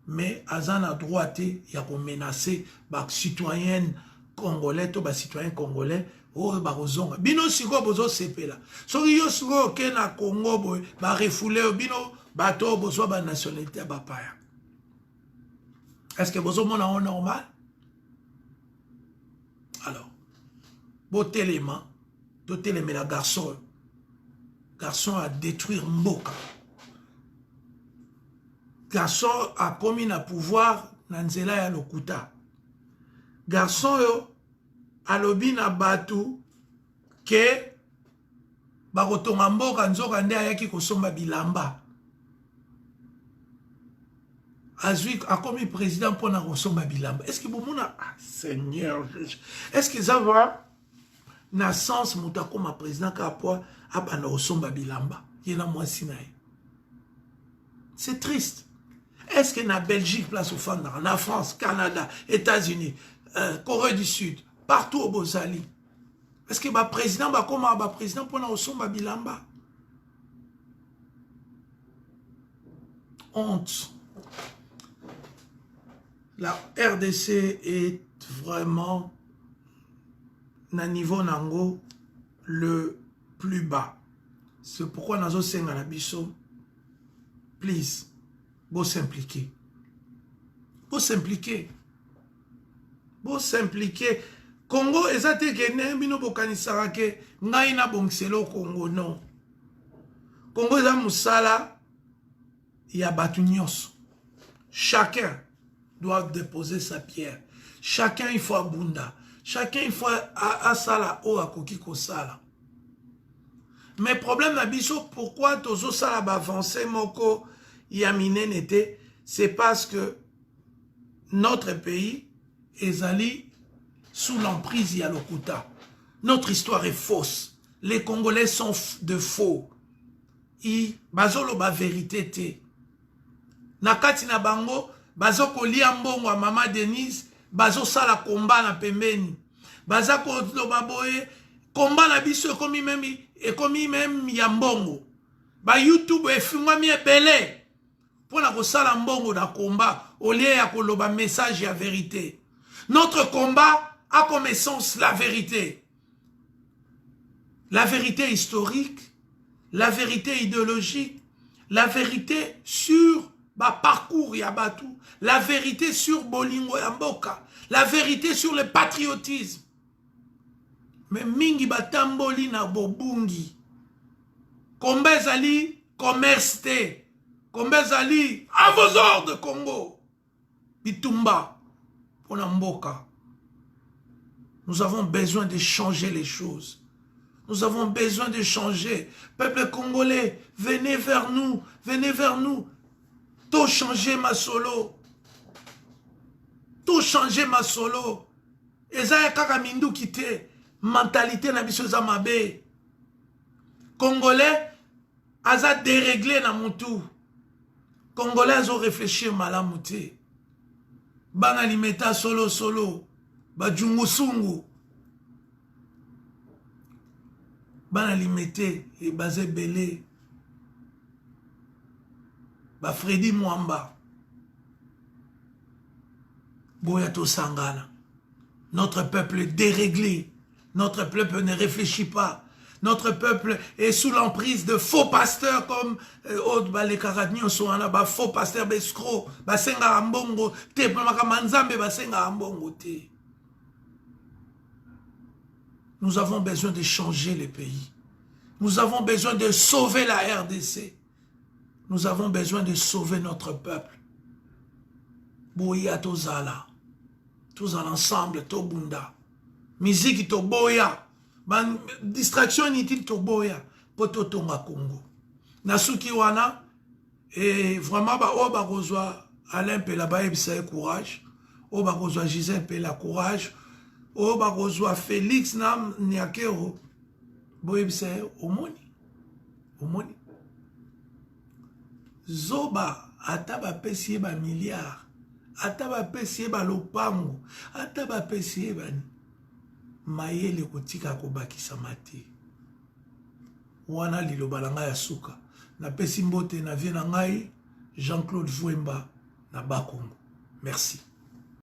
Mais aza na droit ya ko menacer ba citoyenne congolais to ba citoyen congolais. Oh, barozonga. Bino siko bozo sepela. Soki yo siko ke na Congo boy, ba refoulé bino bato bozo ba nationalité ba paya. Est-ce que bozo mona on normal? Alors, beau élément, tout élément la garçon a détruire Mboka. Garçon a commis na pouvoir na nzela ya lokuta. Garçon yo alobi na batu ke bakotonga mboka nzoka nde ayaki kosomba bilamba. Azui akomi président pour na kosomba bilamba. Est-ce que bomona Seigneur, est-ce que ça va na sens muta koma président ka po abana kosomba bilamba yena mwasi na ye? C'est triste. Est-ce que na Belgique place au fanda, na France, Canada, États-Unis, Corée du Sud, partout au Bozali. Est-ce que le président va comme un président pour nous sommes bilamba? Honte. La RDC est vraiment na niveau nango le plus bas. C'est pourquoi nous sommes à la biso. Please, vous s'impliquer. Vous s'impliquer. Vous s'impliquer. Congo ezate kene bino bokanisaka ke ngai na bongselo Congo non. Congo eza musala ya batu nyonso. Chacun doit déposer sa pierre. Chacun il faut abunda. Chacun il faut asala o akoki kosala. Mais problème na biso pourquoi tozo sala ba avancer moko ya minene te, c'est parce que notre pays ezali sous l'emprise ya lokuta. Notre histoire est fausse. les Congolais sont de faux. Bazolo ba vérité te. Nakati na bango, bazo kolia mbongo a Mama Denise, bazo sala combat na pembeni. Baza ko loba boye, combat na biso ekomi même ya mbongo. Ba YouTube efungwami ebele. Pona ko sala mbongo na combat, au lieu ya koloba message ya vérité. Notre combat a comme essence la vérité. La vérité historique, la vérité idéologique, la vérité sur parcours Yabatu, la vérité sur Bolingo Yamboka, la vérité sur le patriotisme. Mais mingi batamboli na bobungi. Combien zali commerce te. Combien zali à vos ordres Congo. Bitumba pour Mboka. Nous avons besoin de changer les choses. Nous avons besoin de changer. Peuple congolais, venez vers nous. Venez vers nous. Tout changer ma solo. Tout changer ma solo. Ezaya kaka mindu kite. Mentalité na biso za mabe. Congolais, aza déréglé na mutu. Congolais ont réfléchi malamu te. Bana limeta solo. Ba jungusungu. Bana limete et basé belé. Ba Freddy Mwamba. Boyato Sangana. Notre peuple est déréglé. Notre peuple ne réfléchit pas. Notre peuple est sous l'emprise de faux pasteurs comme les Karadnions sont là, faux pasteurs, escrocs, Basenga Ambongo, te Manzambe, Basenga Ambongo, te. Nous avons besoin de changer les pays. Nous avons besoin de sauver la RDC. Nous avons besoin de sauver notre peuple. Boya Tozala. Tous ensemble, Tobunda. Musique Toboya. Distraction inutile Toboya. Poto Tonga Congo. Nasuki Wana. Et vraiment, Oba Rozwa Alain Pela Baebisa courage. Oba Rozwa Gisèle Pela courage. Oba Rozwa Félix Nam Niakero. Boebisa Omoni. Omoni. Zoba Ataba Pesiye ba milliard. Ataba Pesiye ba lopango. Ataba Pesiye ba mayele kotika kobakisa mate. Wana liloba na ngai ya suka. Na pesi mbote na vie na ngai Jean-Claude Vouemba na Bakongo. Merci.